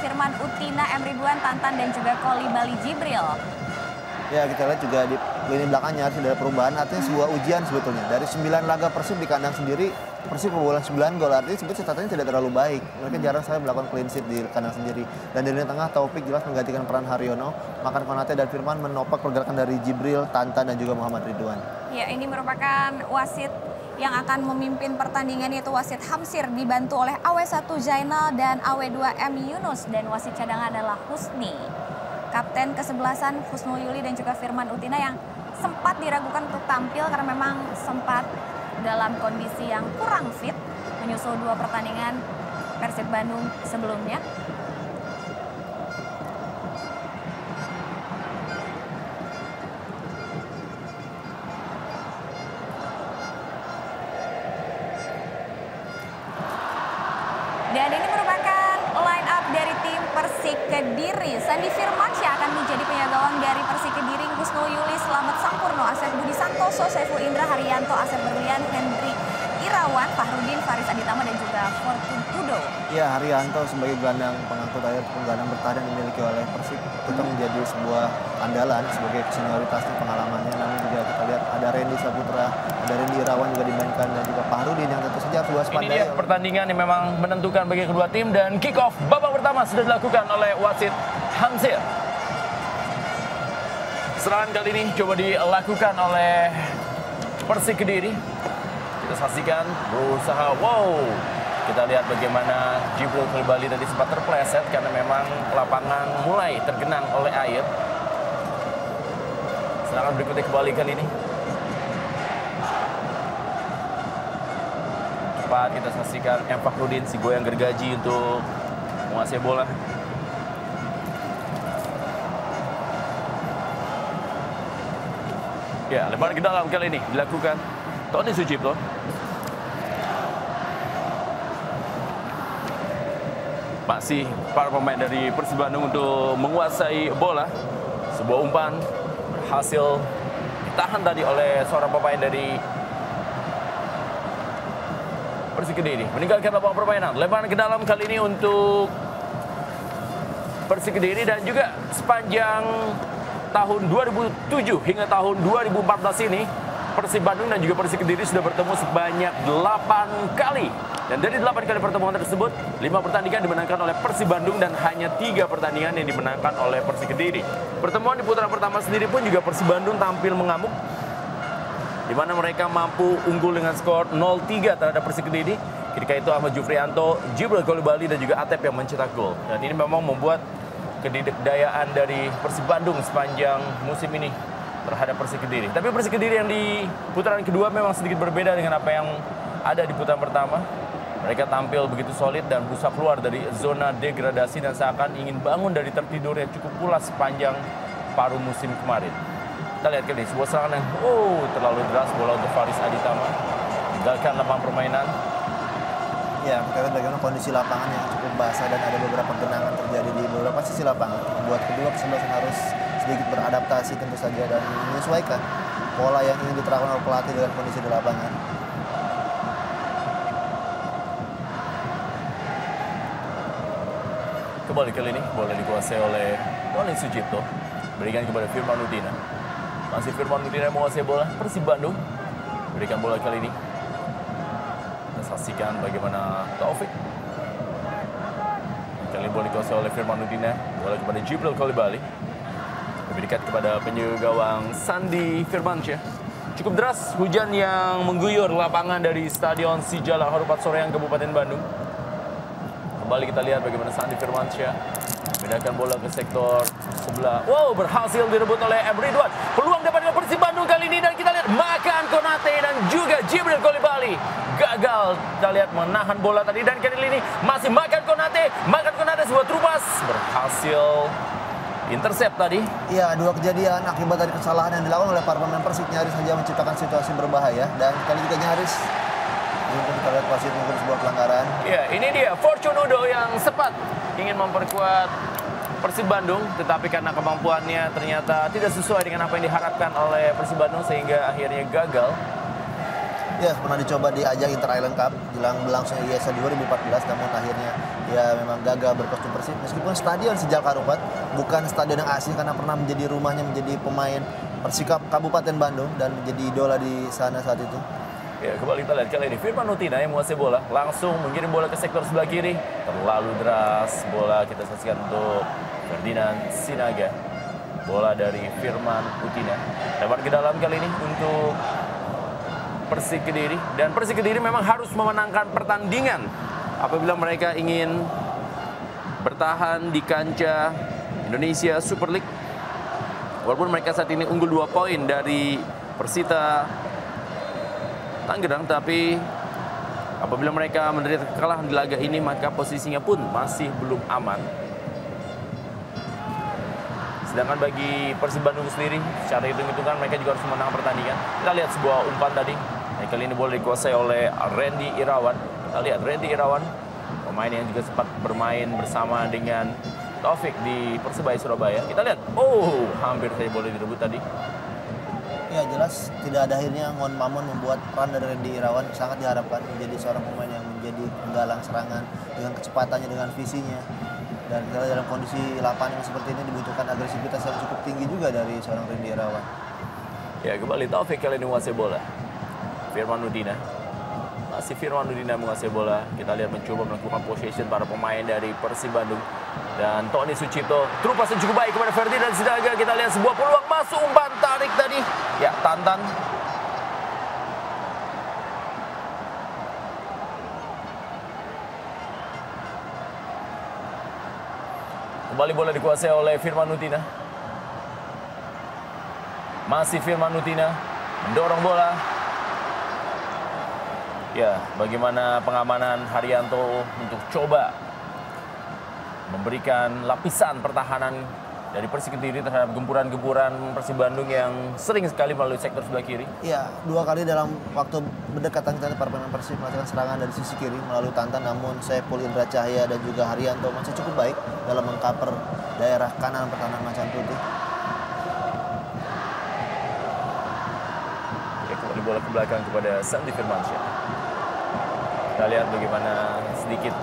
Firman Utina, M. Ridwan, Tantan, dan juga Coulibaly Djibril. Ya, kita lihat juga di lini belakangnya harus ada perubahan. Artinya sebuah ujian sebetulnya. Dari 9 laga Persib di kandang sendiri, Persib kebobolan 9 gol. Artinya sebetulnya catatannya tidak terlalu baik. Mereka jarang sekali melakukan clean sheet di kandang sendiri. Dan di lini tengah, Taufik jelas menggantikan peran Haryono. Makan Konate dan Firman menopang pergerakan dari Djibril, Tantan, dan juga Muhammad Ridwan. Ya, ini merupakan wasit yang akan memimpin pertandingan, yaitu wasit Hamsir, dibantu oleh AW1 Zainal dan AW2 M. Yunus. Dan wasit cadangan adalah Husni. Kapten kesebelasan Husnul Yuli dan juga Firman Utina yang sempat diragukan untuk tampil karena memang sempat dalam kondisi yang kurang fit menyusul 2 pertandingan Persib Bandung sebelumnya. Dan ini merupakan line up dari tim Persik Kediri. Sandi Firmansyah akan menjadi penjaga gawang dari Persik Kediri. Husnul Yuli, Slamet Sampurno, Asep Budi Santoso, Saiful Indra Haryanto, Asep Berlian, Hendri Irawan, Fahrudin, Faris Aditama, dan juga Fortun Tudo. Ya, Haryanto sebagai gelandang pengangkut air, gelandang bertahan yang dimiliki oleh Persib itu menjadi sebuah andalan sebagai senioritasnya, pengalamannya. Namun juga kita lihat ada Randy Saputra, ada Randy Irawan juga dimainkan, dan juga Fahrudin yang tentu saja harus waspadai. Ini dia pertandingan yang memang menentukan bagi kedua tim, dan kick off babak pertama sudah dilakukan oleh wasit Hamsir. Serangan kali ini coba dilakukan oleh Persik Kediri. Kita saksikan berusaha, wow. Kita lihat bagaimana Djibril Coulibaly tadi sempat terpleset karena memang lapangan mulai tergenang oleh air. Serangan berikutnya kembali kali ini. Cepat kita saksikan M. Fahrudin, si goyang gergaji untuk menguasai bola. Ya, lemparan ke dalam kali ini dilakukan Tony Sucipto. Masih para pemain dari Persib Bandung untuk menguasai bola. Sebuah umpan berhasil ditahan tadi oleh seorang pemain dari Persik Kediri. Meninggalkan lapangan permainan. Lemparan ke dalam kali ini untuk Persik Kediri, dan juga sepanjang tahun 2007 hingga tahun 2014 ini Persib Bandung dan juga Persik Kediri sudah bertemu sebanyak 8 kali. Dan dari 8 kali pertemuan tersebut, 5 pertandingan dimenangkan oleh Persib Bandung dan hanya 3 pertandingan yang dimenangkan oleh Persik Kediri. Pertemuan di putaran pertama sendiri pun juga Persib Bandung tampil mengamuk, di mana mereka mampu unggul dengan skor 0-3 terhadap Persik Kediri. Ketika itu Ahmad Jufrianto, Djibril Coulibaly, dan juga Atep yang mencetak gol. Dan ini memang membuat kedikdayaan dari Persib Bandung sepanjang musim ini terhadap Persik Kediri. Tapi Persik Kediri yang di putaran kedua memang sedikit berbeda dengan apa yang ada di putaran pertama. Mereka tampil begitu solid dan berusaha keluar dari zona degradasi dan seakan ingin bangun dari tertidur yang cukup pulas sepanjang paruh musim kemarin. Kita lihat kali ini sebuah serangan yang terlalu deras, bola untuk Faris Aditama. Tinggalkan lapangan permainan. Ya, kita lihat bagaimana kondisi lapangan yang cukup basah dan ada beberapa genangan terjadi di beberapa sisi lapangan. Membuat kedua kesebelasan harus sedikit beradaptasi tentu saja dan menyesuaikan pola yang ingin diterapkan oleh pelatih dengan kondisi di lapangan. Kembali kali ini bola dikuasai oleh Tony Sucipto. Berikan kepada Firman Utina. Masih Firman Utina menguasai bola. Persib Bandung berikan bola kali ini. Kita saksikan bagaimana Taufik. Kali ini bola dikuasai oleh Firman Utina. Bola kepada Djibril Coulibaly. Lebih dekat kepada penjaga gawang Sandi Firmansyah. Cukup deras hujan yang mengguyur lapangan dari Stadion Sijalak Harupat Soreang, Kabupaten Bandung. Kembali kita lihat bagaimana Sandi Firmansyah memindahkan bola ke sektor sebelah. Wow, berhasil direbut oleh M. Ridwan. Peluang dapat dari Persib Bandung kali ini, dan kita lihat Makan Konate dan juga Djibril Coulibaly gagal. Kita lihat menahan bola tadi, dan kali ini masih Makan Konate. Makan Konate sebuah terupas berhasil intercept tadi. Iya, dua kejadian akibat dari kesalahan yang dilakukan oleh para pemain Persik nyaris saja menciptakan situasi berbahaya, dan kali juga nyaris kita lihat wasit mungkin sebuah pelanggaran. Ya, ini dia Fortunudo yang sempat ingin memperkuat Persib Bandung, tetapi karena kemampuannya ternyata tidak sesuai dengan apa yang diharapkan oleh Persib Bandung sehingga akhirnya gagal. Ya, pernah dicoba di ajang Inter Island Cup jelang berlangsung IESA 2014, namun akhirnya ya memang gagal berkostum Persib. Meskipun stadion Sejal Karupat bukan stadion yang asli karena pernah menjadi rumahnya menjadi pemain Persikap Kabupaten Bandung dan menjadi idola di sana saat itu. Ya, kembali kita lihat kali ini Firman Utina yang menguasai bola, langsung mengirim bola ke sektor sebelah kiri. Terlalu deras bola kita saksikan untuk Ferdinand Sinaga. Bola dari Firman Utina. Lebar ke dalam kali ini untuk Persik Kediri, dan Persik Kediri memang harus memenangkan pertandingan apabila mereka ingin bertahan di kancah Indonesia Super League. Walaupun mereka saat ini unggul 2 poin dari Persita Tangerang, tapi apabila mereka menderita kekalahan di laga ini, maka posisinya pun masih belum aman. Sedangkan bagi Persib Bandung sendiri, secara hitung-hitungan mereka juga harus memenangkan pertandingan. Kita lihat sebuah umpan tadi. Nah, kali ini bola dikuasai oleh Randy Irawan. Kita lihat Randy Irawan, pemain yang juga sempat bermain bersama dengan Taufik di Persebaya Surabaya. Kita lihat, hampir saja bola direbut tadi. Ya jelas tidak ada akhirnya Ngon Mamon membuat peran dari Randy Irawan sangat diharapkan menjadi seorang pemain yang menjadi penggalang serangan dengan kecepatannya, dengan visinya. Dan kita dalam kondisi lapangan yang seperti ini dibutuhkan agresivitas yang cukup tinggi juga dari seorang Randy Irawan. Ya, kembali Taufik kali ini menguasai bola. Firman Utina. Masih Firman Utina menguasai bola. Kita lihat mencoba melakukan possession para pemain dari Persib Bandung. Dan Tony Sucipto, terupas yang cukup baik kepada Ferdinand Sinaga. Kita lihat sebuah peluang masuk, umpan tarik tadi. Ya, Tantan. Kembali bola dikuasai oleh Firman Utina. Masih Firman Utina mendorong bola. Ya, bagaimana pengamanan Haryanto untuk coba memberikan lapisan pertahanan dari Persik Kediri terhadap gempuran-gempuran Persib Bandung yang sering sekali melalui sektor sebelah kiri. Iya, 2 kali dalam waktu berdekatan kita para pemain Persib melakukan serangan dari sisi kiri melalui Tantan, namun Saiful Indra Cahya dan juga Haryanto masih cukup baik dalam mengcover daerah kanan pertahanan Macan Putih. Ya, kembali bola ke belakang kepada Sandy Firmansyah. Kita lihat bagaimana sedikit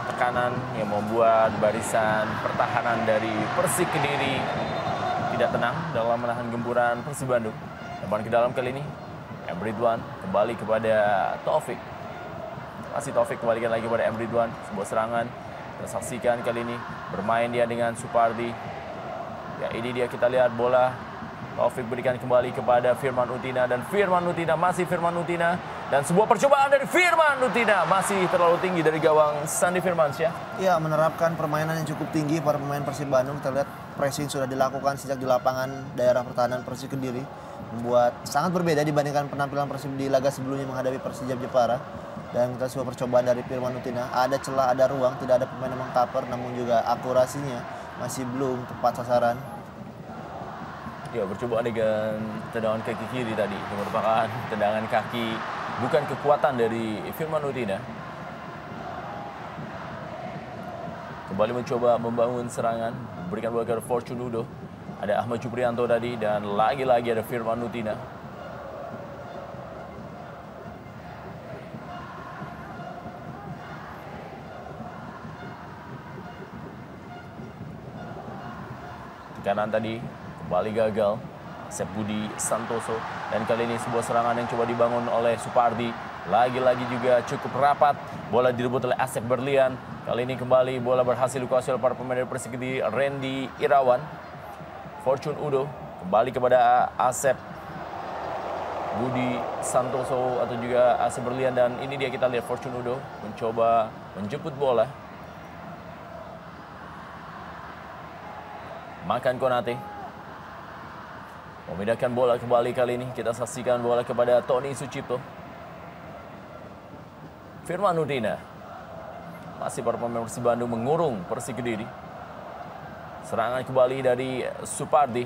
tekanan yang membuat barisan pertahanan dari Persik Kediri tidak tenang dalam menahan gempuran Persib Bandung. Lebar ke dalam kali ini, M. Ridwan kembali kepada Taufik. Masih Taufik kembalikan lagi kepada M. Ridwan. Sebuah serangan kita saksikan kali ini, bermain dia dengan Supardi. Ya, ini dia, kita lihat bola Taufik berikan kembali kepada Firman Utina, dan Firman Utina, masih Firman Utina, dan sebuah percobaan dari Firman Utina masih terlalu tinggi dari gawang Sandy Firmansyah. Ya, menerapkan permainan yang cukup tinggi para pemain Persib Bandung. Kita lihat pressing sudah dilakukan sejak di lapangan daerah pertahanan Persik Kediri, membuat sangat berbeda dibandingkan penampilan Persib di laga sebelumnya menghadapi Persijap Jepara. Dan kita sebuah percobaan dari Firman Utina, ada celah, ada ruang, tidak ada pemain yang mengcover, namun juga akurasinya masih belum tepat sasaran. Ya, percobaan dengan tendangan kaki kiri tadi, yang merupakan tendangan kaki bukan kekuatan dari Firman Utina. Kembali mencoba membangun serangan, berikan bola ke Fortune Udo. Ada Ahmad Juprianto tadi, dan lagi-lagi ada Firman Utina. Tekanan tadi kembali gagal. Asep Budi Santoso, dan kali ini sebuah serangan yang coba dibangun oleh Supardi. Lagi-lagi juga cukup rapat. Bola direbut oleh Asep Berlian. Kali ini kembali bola berhasil dikuasai oleh para pemain dari Persik Kediri, Randy Irawan. Fortune Udo kembali kepada Asep Budi Santoso atau juga Asep Berlian, dan ini dia, kita lihat Fortune Udo mencoba menjemput bola. Makan Konate memindahkan bola kembali, kali ini kita saksikan bola kepada Tony Sucipto. Firman Utina, masih para pemain Persib Bandung mengurung Persik Kediri. Serangan kembali dari Supardi.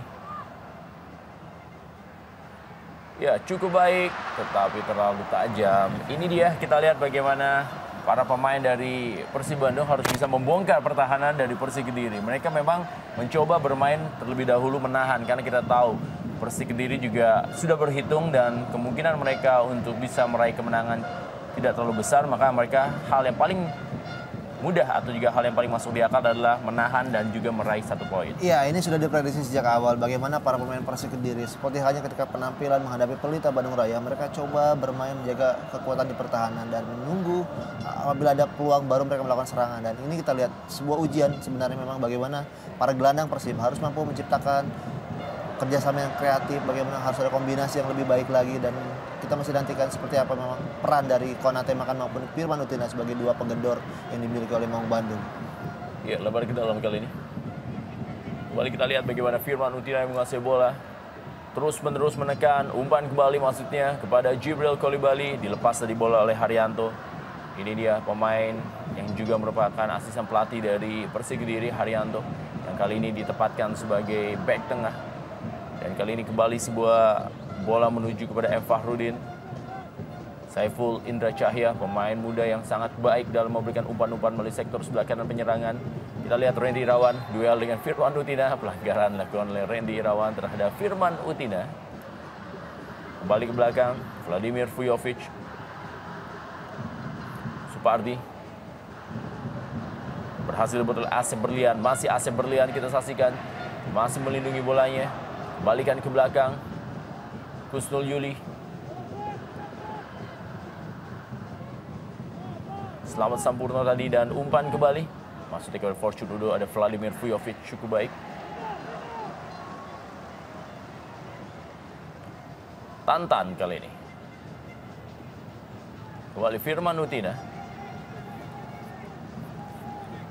Ya, cukup baik, tetapi terlalu tajam. Ini dia, kita lihat bagaimana para pemain dari Persib Bandung harus bisa membongkar pertahanan dari Persik Kediri. Mereka memang mencoba bermain terlebih dahulu menahan, karena kita tahu Persik Kediri juga sudah berhitung dan kemungkinan mereka untuk bisa meraih kemenangan tidak terlalu besar, maka mereka hal yang paling mudah atau juga hal yang paling masuk di akal adalah menahan dan juga meraih 1 poin. Iya, ini sudah diprediksi sejak awal bagaimana para pemain Persik Kediri seperti halnya ketika penampilan menghadapi Pelita Bandung Raya, mereka coba bermain menjaga kekuatan di pertahanan dan menunggu apabila ada peluang baru mereka melakukan serangan. Dan ini kita lihat sebuah ujian sebenarnya memang bagaimana para gelandang Persib harus mampu menciptakan kerjasama yang kreatif, bagaimana harus ada kombinasi yang lebih baik lagi, dan kita masih nantikan seperti apa memang peran dari Konate Makan maupun Firman Utina sebagai dua penggendor yang dimiliki oleh Maung Bandung. Ya, lebar kita dalam kali ini. Kembali kita lihat bagaimana Firman Utina yang menguasai bola. Terus-menerus menekan, umpan kembali maksudnya kepada Jibril Kolibali, dilepas tadi bola oleh Haryanto. Ini dia pemain yang juga merupakan asisten pelatih dari Persik Kediri, Haryanto, yang kali ini ditempatkan sebagai bek tengah. Dan kali ini kembali sebuah bola menuju kepada M. Fahrudin. Saiful Indra Cahya, pemain muda yang sangat baik dalam memberikan umpan-umpan melalui sektor sebelah kanan penyerangan. Kita lihat Randy Irawan, duel dengan Firman Utina. Pelanggaran dilakukan oleh Randy Irawan terhadap Firman Utina. Kembali ke belakang, Vladimir Vujovic. Supardi. Berhasil betul Asep Berlian, masih Asep Berlian kita saksikan. Masih melindungi bolanya. Balikan ke belakang. Kusnul Yuli. Selamat Sampurno tadi dan umpan kembali. Maksudnya ke Fortune Udo, ada Vladimir Vujovic cukup baik. Tantan kali ini. Kembali Firman Utina.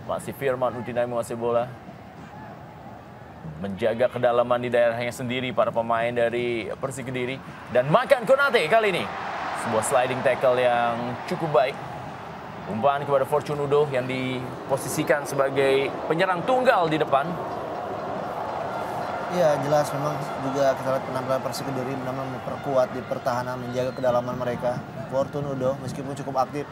Masih Firman Utina yang menguasai bola. Menjaga kedalaman di daerahnya sendiri para pemain dari Persik Kediri. Dan Makan Konate kali ini. Sebuah sliding tackle yang cukup baik. Umpan kepada Fortune Udo yang diposisikan sebagai penyerang tunggal di depan. Ya, jelas memang juga kita lihat penampilan Persik Kediri memang memperkuat di pertahanan, menjaga kedalaman mereka. Fortune Udo meskipun cukup aktif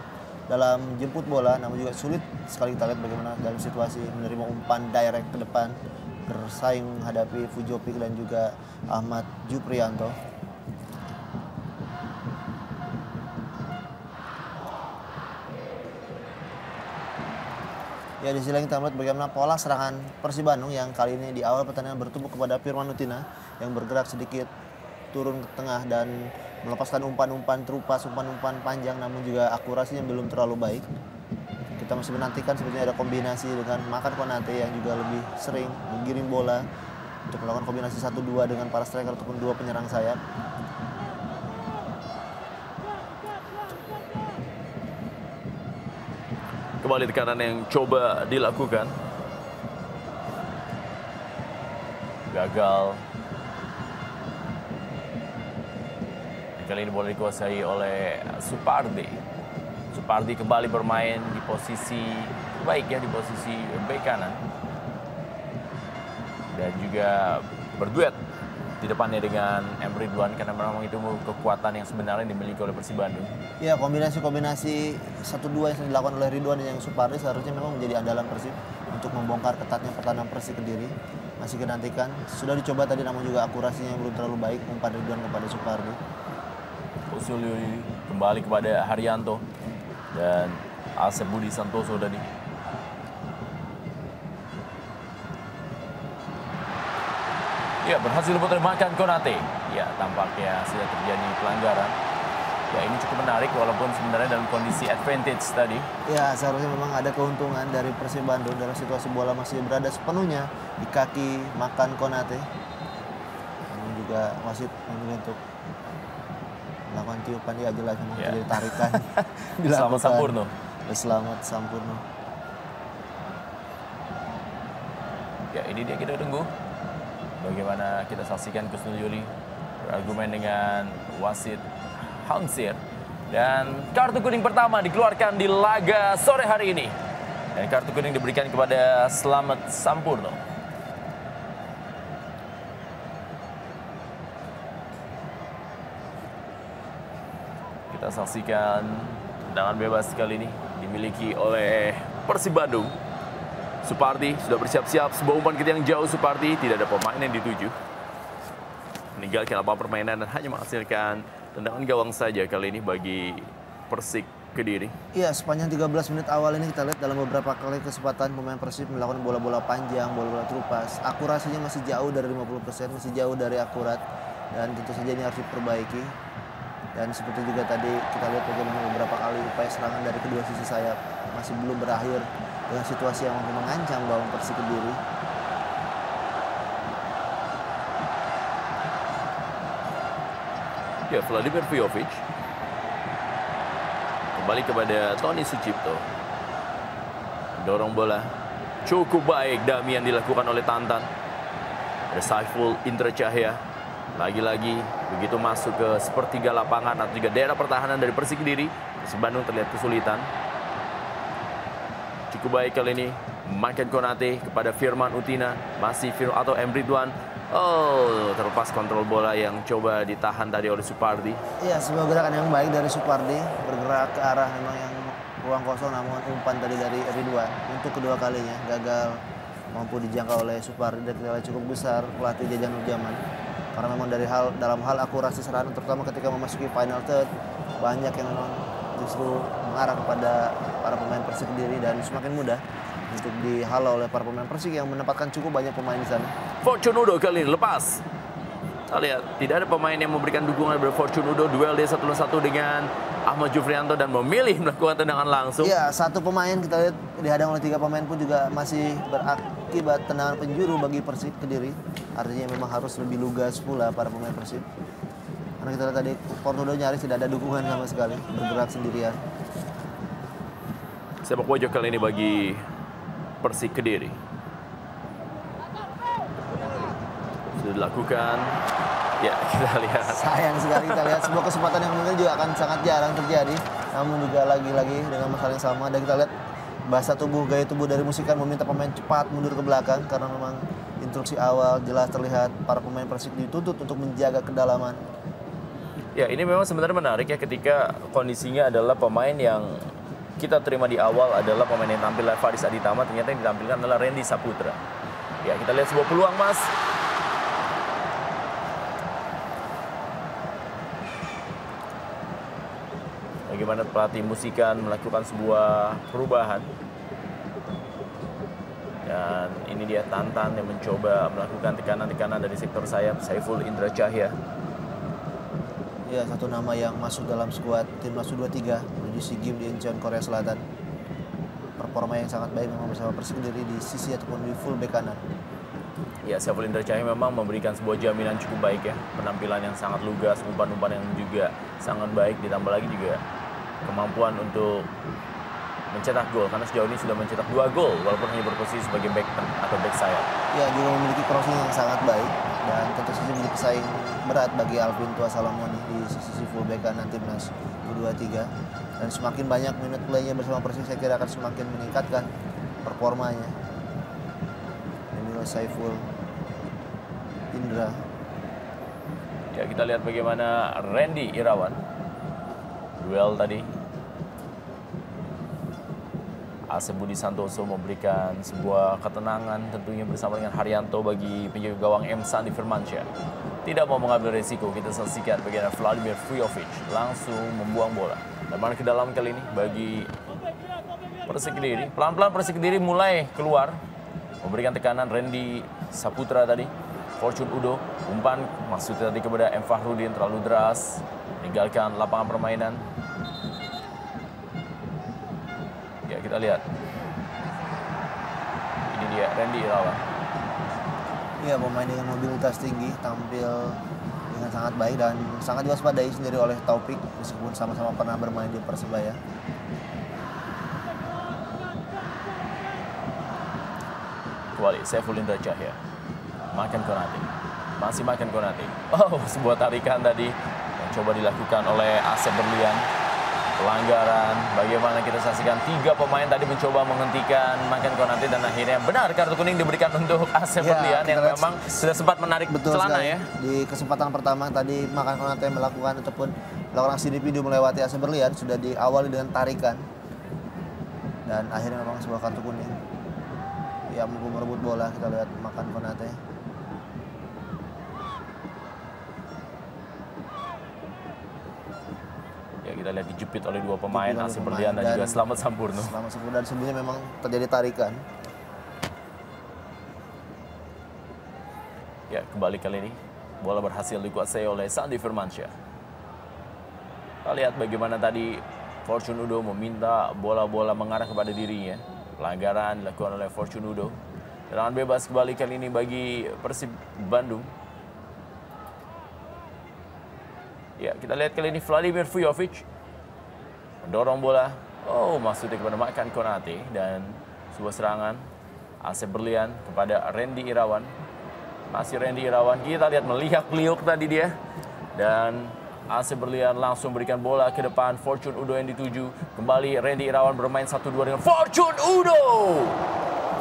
dalam jemput bola, namun juga sulit sekali kita lihat bagaimana dalam situasi menerima umpan direct ke depan, bersaing menghadapi Vujovic dan juga Ahmad Juprianto. Ya, di sisi lain kita melihat bagaimana pola serangan Persib Bandung yang kali ini di awal pertandingan bertumbuh kepada Firman Utina yang bergerak sedikit turun ke tengah dan melepaskan umpan-umpan terupas, umpan-umpan panjang, namun juga akurasinya belum terlalu baik. Kita masih menantikan sebetulnya ada kombinasi dengan Makan Konate yang juga lebih sering menggiring bola untuk melakukan kombinasi 1-2 dengan para striker ataupun dua penyerang sayap. Kembali tekanan yang coba dilakukan. Gagal. Kali ini bola dikuasai oleh Supardi. Supardi kembali bermain di posisi baik ya, di posisi bek kanan. Dan juga berduet di depannya dengan M. Ridwan karena memang itu kekuatan yang sebenarnya dimiliki oleh Persib Bandung. Ya, kombinasi 1-2 yang dilakukan oleh Ridwan dan yang Supardi seharusnya memang menjadi andalan Persib untuk membongkar ketatnya pertahanan Persik Kediri. Masih kita nantikan. Sudah dicoba tadi namun juga akurasinya belum terlalu baik umpan Ridwan kepada Supardi. Usul kembali kepada Haryanto dan Asep Budi Santoso tadi. Ya, berhasil Makan Konate. Ya, tampaknya sudah terjadi pelanggaran. Ya, ini cukup menarik walaupun sebenarnya dalam kondisi advantage tadi. Ya, seharusnya memang ada keuntungan dari Persib Bandung dalam situasi bola masih berada sepenuhnya di kaki Makan Konate. Namun juga wasit memilih untuk melakukan tiupan, ya jelas memang jadi tarikan. Selamat Sampurno. Selamat Sampurno. Ya, ini dia kita tunggu. Bagaimana kita saksikan Kusnul Yuli berargumen dengan wasit Hamsir. Dan kartu kuning pertama dikeluarkan di laga sore hari ini. Dan kartu kuning diberikan kepada Selamat Sampurno. Kita saksikan tendangan bebas kali ini dimiliki oleh Persib Bandung. Supardi sudah bersiap-siap, sebuah umpan yang jauh Supardi, tidak ada pemain yang dituju. meninggalkan lapangan permainan dan hanya menghasilkan tendangan gawang saja kali ini bagi Persik Kediri. Iya, sepanjang 13 menit awal ini kita lihat dalam beberapa kali kesempatan pemain Persib melakukan bola-bola panjang, bola-bola terupas. Akurasinya masih jauh dari 50%, masih jauh dari akurat. Dan tentu saja ini harus diperbaiki. Dan seperti juga tadi kita lihat bagaimana beberapa kali upaya serangan dari kedua sisi sayap masih belum berakhir dengan situasi yang mampu mengancam gawang Persik Kediri. Ya, Vladimir Vujovic kembali kepada Tony Sucipto. Dorong bola cukup baik Damian dilakukan oleh Tantan. Ada Saiful Indra Cahya. Lagi-lagi begitu masuk ke sepertiga lapangan atau juga daerah pertahanan dari Persik Kediri, Persib Bandung terlihat kesulitan. Cukup baik kali ini Maken Konate kepada Firman Utina, masih atau Emridwan. Oh, terlepas kontrol bola yang coba ditahan tadi oleh Supardi. Iya, sebuah gerakan yang baik dari Supardi, bergerak ke arah memang yang ruang kosong, namun umpan tadi dari Ridwan untuk kedua kalinya gagal mampu dijangkau oleh Supardi dan nilai cukup besar pelatih Jajan Nurjaman. Karena memang dalam hal akurasi serangan, terutama ketika memasuki final third, banyak yang memang justru mengarah kepada para pemain Persik Kediri dan semakin mudah untuk dihalau oleh para pemain Persik yang menempatkan cukup banyak pemain di sana. Fortune Udo kali ini lepas. Kita lihat tidak ada pemain yang memberikan dukungan kepada Fortune Udo. Duel dia 1-1 dengan Ahmad Jufrianto dan memilih melakukan tendangan langsung. Iya, satu pemain kita lihat dihadang oleh 3 pemain pun juga masih berakibat tendangan penjuru bagi Persik Kediri. Artinya memang harus lebih lugas pula para pemain Persik. Karena kita lihat tadi Fortune Udo nyaris tidak ada dukungan sama sekali, bergerak sendirian. Sepak pojok kali ini bagi Persik Kediri. Sudah dilakukan. Ya, kita lihat. Sayang sekali kita lihat sebuah kesempatan yang mungkin juga akan sangat jarang terjadi. Namun juga lagi-lagi dengan masalah yang sama. Dan kita lihat bahasa tubuh, gaya tubuh dari Musikan meminta pemain cepat mundur ke belakang. Karena memang instruksi awal jelas terlihat para pemain Persik dituntut untuk menjaga kedalaman. Ya, ini memang sebenarnya menarik ya ketika kondisinya adalah pemain yang kita terima di awal adalah pemain yang tampil Faris Aditama, ternyata yang ditampilkan adalah Randy Saputra. Ya, kita lihat sebuah peluang, Mas. Bagaimana pelatih Musikan melakukan sebuah perubahan. Dan ini dia Tantan yang mencoba melakukan tekanan-tekanan dari sektor sayap, Saiful Indra Cahya. Ya, satu nama yang masuk dalam skuad timnas U23 menuju SEA Games di Incheon, Korea Selatan. Performa yang sangat baik memang bersama Persik Kediri di sisi ataupun di full bek kanan. Ya, Saiful Indra Cahya memang memberikan sebuah jaminan cukup baik ya. Penampilan yang sangat lugas, umpan-umpan yang juga sangat baik, ditambah lagi juga kemampuan untuk mencetak gol. Karena sejauh ini sudah mencetak 2 gol walaupun hanya berposisi sebagai bek atau bek sayap. Ya, juga memiliki crossing yang sangat baik dan tentu saja menjadi pesaing berat bagi Alvin Tua Salamoni di sisi fullback kanan timnas U23. Dan semakin banyak minute play-nya bersama Persik, saya kira akan semakin meningkatkan performanya. Ini Saiful Indra. Ya, kita lihat bagaimana Randy Irawan duel tadi. Asep Budi Santoso memberikan sebuah ketenangan tentunya bersama dengan Haryanto bagi penjaga gawang M. Sandi Firmansyah. Tidak mau mengambil resiko, kita saksikan bagaimana Vladimir Vujovic langsung membuang bola. Dan ke dalam kali ini bagi Persik Kediri. Pelan-pelan Persik Kediri mulai keluar. Memberikan tekanan Randy Saputra tadi. Fortune Udo, umpan maksud tadi kepada M. Fahrudin terlalu deras. Meninggalkan lapangan permainan. Ya, kita lihat. Ini dia Randy Irawan. Iya, pemain dengan mobilitas tinggi, tampil dengan sangat baik dan sangat diwaspadai sendiri oleh Taufik meskipun sama-sama pernah bermain di Persebaya. Kembali Saiful Indra Cahya. Maken Konate. Masih Maken Konate. Oh, sebuah tarikan tadi yang coba dilakukan oleh Asep Berlian. Pelanggaran, bagaimana kita saksikan 3 pemain tadi mencoba menghentikan Maken Konate dan akhirnya benar kartu kuning diberikan untuk Asep Berlian yang memang sudah sempat menarik celana ya. Di kesempatan pertama tadi Maken Konate melakukan ataupun melakukan aksi individu melewati Asep Berlian sudah diawali dengan tarikan dan akhirnya memang sebuah kartu kuning. Ya, mampu merebut bola, kita lihat Maken Konate. lihat dijepit oleh dua pemain, Dijepit oleh Asep pemain, Berlian dan juga dan Slamet Sampurno. Selama sebulan sebelumnya memang terjadi tarikan. Ya, kembali kali ini bola berhasil dikuasai oleh Sandi Firmansyah. Kita lihat bagaimana tadi Fortune Udo meminta bola-bola mengarah kepada dirinya. Pelanggaran dilakukan oleh Fortune Udo. Tendangan bebas kembali kali ini bagi Persib Bandung. Ya, kita lihat kali ini Vladimir Vujovic mendorong bola. Oh, maksudnya kepada Makan Konate, dan sebuah serangan Asep Berlian kepada Randy Irawan. Masih Randy Irawan, kita lihat melihat-liuk tadi dia. Dan Asep Berlian langsung berikan bola ke depan, Fortune Udo yang dituju. Kembali Randy Irawan bermain 1-2 dengan Fortune Udo.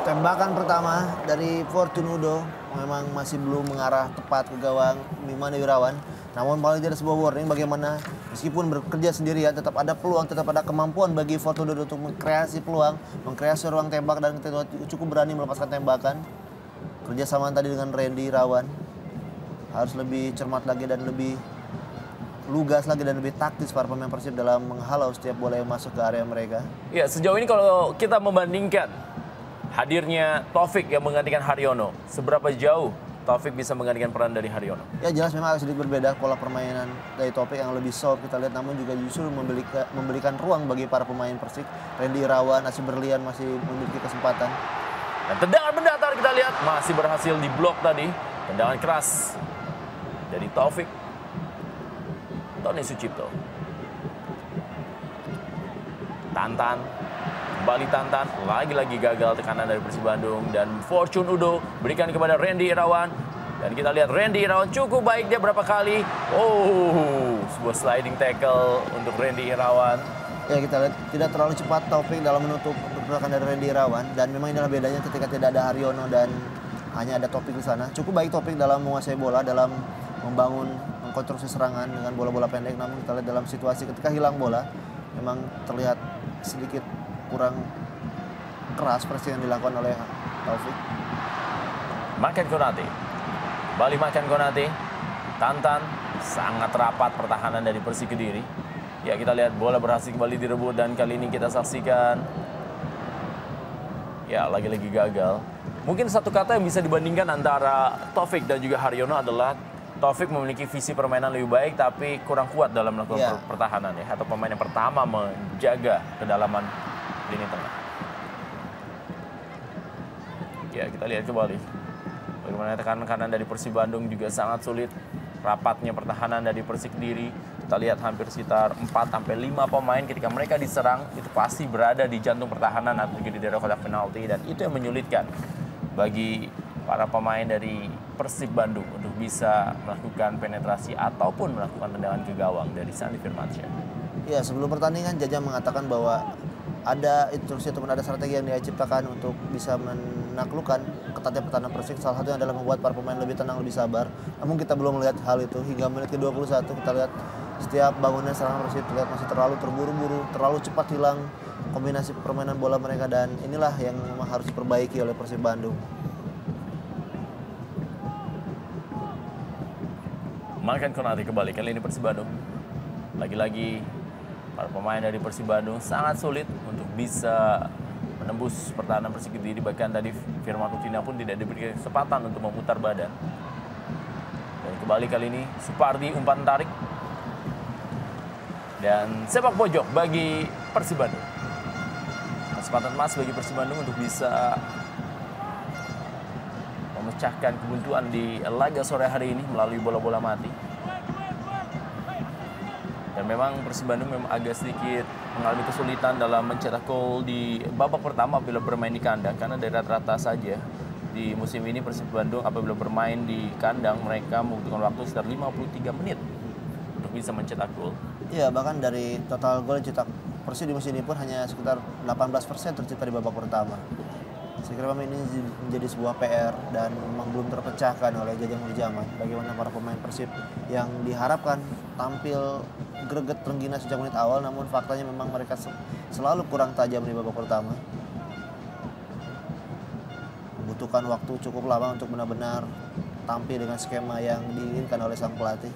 Tembakan pertama dari Fortune Udo memang masih belum mengarah tepat ke gawang Mimane Wirawan. Namun paling tidak sebuah warning bagaimana meskipun bekerja sendirian tetap ada peluang, tetap ada kemampuan bagi Fortune Udo untuk mengkreasi peluang, mengkreasi ruang tembak, dan cukup berani melepaskan tembakan. Kerjasama tadi dengan Randy Irawan harus lebih cermat lagi dan lebih lugas lagi dan lebih taktis para pemain Persib dalam menghalau setiap bola yang masuk ke area mereka. Ya, sejauh ini kalau kita membandingkan hadirnya Taufik yang menggantikan Haryono, seberapa jauh Taufik bisa menggantikan peran dari Haryono? Ya jelas memang agak sedikit berbeda pola permainan dari Taufik yang lebih soft kita lihat, namun juga justru memberikan ruang bagi para pemain Persib. Randy Irawan, Asep Berlian masih memiliki kesempatan. Dan tendangan mendatar kita lihat masih berhasil diblok tadi. Tendangan keras dari Taufik. Tony Sucipto. Tantan. Kembali Tantan. Lagi-lagi gagal tekanan dari Persib Bandung. Dan Fortune Udo berikan kepada Randy Irawan. Dan kita lihat Randy Irawan cukup baik dia berapa kali. Oh, sebuah sliding tackle untuk Randy Irawan. Ya kita lihat tidak terlalu cepat Taufik dalam menutup pergerakan dari Randy Irawan, dan memang inilah bedanya ketika tidak ada Haryono dan hanya ada Taufik di sana. Cukup baik Taufik dalam menguasai bola, dalam membangun mengkonstruksi serangan dengan bola-bola pendek, namun kita lihat dalam situasi ketika hilang bola memang terlihat sedikit kurang keras pressing yang dilakukan oleh Taufik. Makan Konate. Balik Makan Konate. Tantan, sangat rapat pertahanan dari Persik Kediri. Ya, kita lihat bola berhasil kembali direbut, dan kali ini kita saksikan ya lagi-lagi gagal. Mungkin satu kata yang bisa dibandingkan antara Taufik dan juga Haryono adalah Taufik memiliki visi permainan lebih baik tapi kurang kuat dalam melakukan pertahanan ya, atau pemain yang pertama menjaga kedalaman lini tengah. Ya, kita lihat kembali bagaimana tekanan kanan dari Persib Bandung juga sangat sulit. Rapatnya pertahanan dari Persik Kediri. Kita lihat hampir sekitar 4-5 pemain ketika mereka diserang itu pasti berada di jantung pertahanan atau juga di daerah kotak penalti, dan itu yang menyulitkan bagi para pemain dari Persib Bandung untuk bisa melakukan penetrasi ataupun melakukan tendangan ke gawang dari Sandi Firmansyah. Ya, sebelum pertandingan Jajang mengatakan bahwa ada instruksi ataupun ada strategi yang dia ciptakan untuk bisa menaklukkan ketatnya pertahanan Persik. Salah satunya adalah membuat para pemain lebih tenang, lebih sabar. Namun kita belum melihat hal itu hingga menit ke-21. Kita lihat setiap bangunan serangan Persik terlihat masih terlalu terburu-buru, terlalu cepat hilang kombinasi permainan bola mereka, dan inilah yang memang harus diperbaiki oleh Persib Bandung. Makan Konate kembali, kali ini Persib Bandung. Lagi-lagi para pemain dari Persib Bandung sangat sulit untuk bisa menembus pertahanan Persik Kediri. Bahkan tadi Firman Utina pun tidak diberi kesempatan untuk memutar badan. Dan kembali kali ini Supardi umpan tarik. Dan sepak pojok bagi Persib Bandung. Kesempatan emas bagi Persib Bandung untuk bisa memecahkan kebuntuan di laga sore hari ini melalui bola-bola mati. Dan memang Persib Bandung memang agak sedikit mengalami kesulitan dalam mencetak gol di babak pertama apabila bermain di kandang, karena dari rata-rata saja di musim ini Persib Bandung apabila bermain di kandang mereka membutuhkan waktu sekitar 53 menit untuk bisa mencetak gol. Iya, bahkan dari total gol yang cetak Persib di musim ini pun hanya sekitar 18% tercipta di babak pertama. Saya kira memang ini menjadi sebuah PR dan memang belum terpecahkan oleh Jajang Nurjaman. Bagaimana para pemain Persib yang diharapkan tampil greget terengginas sejak menit awal, namun faktanya memang mereka selalu kurang tajam di babak pertama. Membutuhkan waktu cukup lama untuk benar-benar tampil dengan skema yang diinginkan oleh sang pelatih.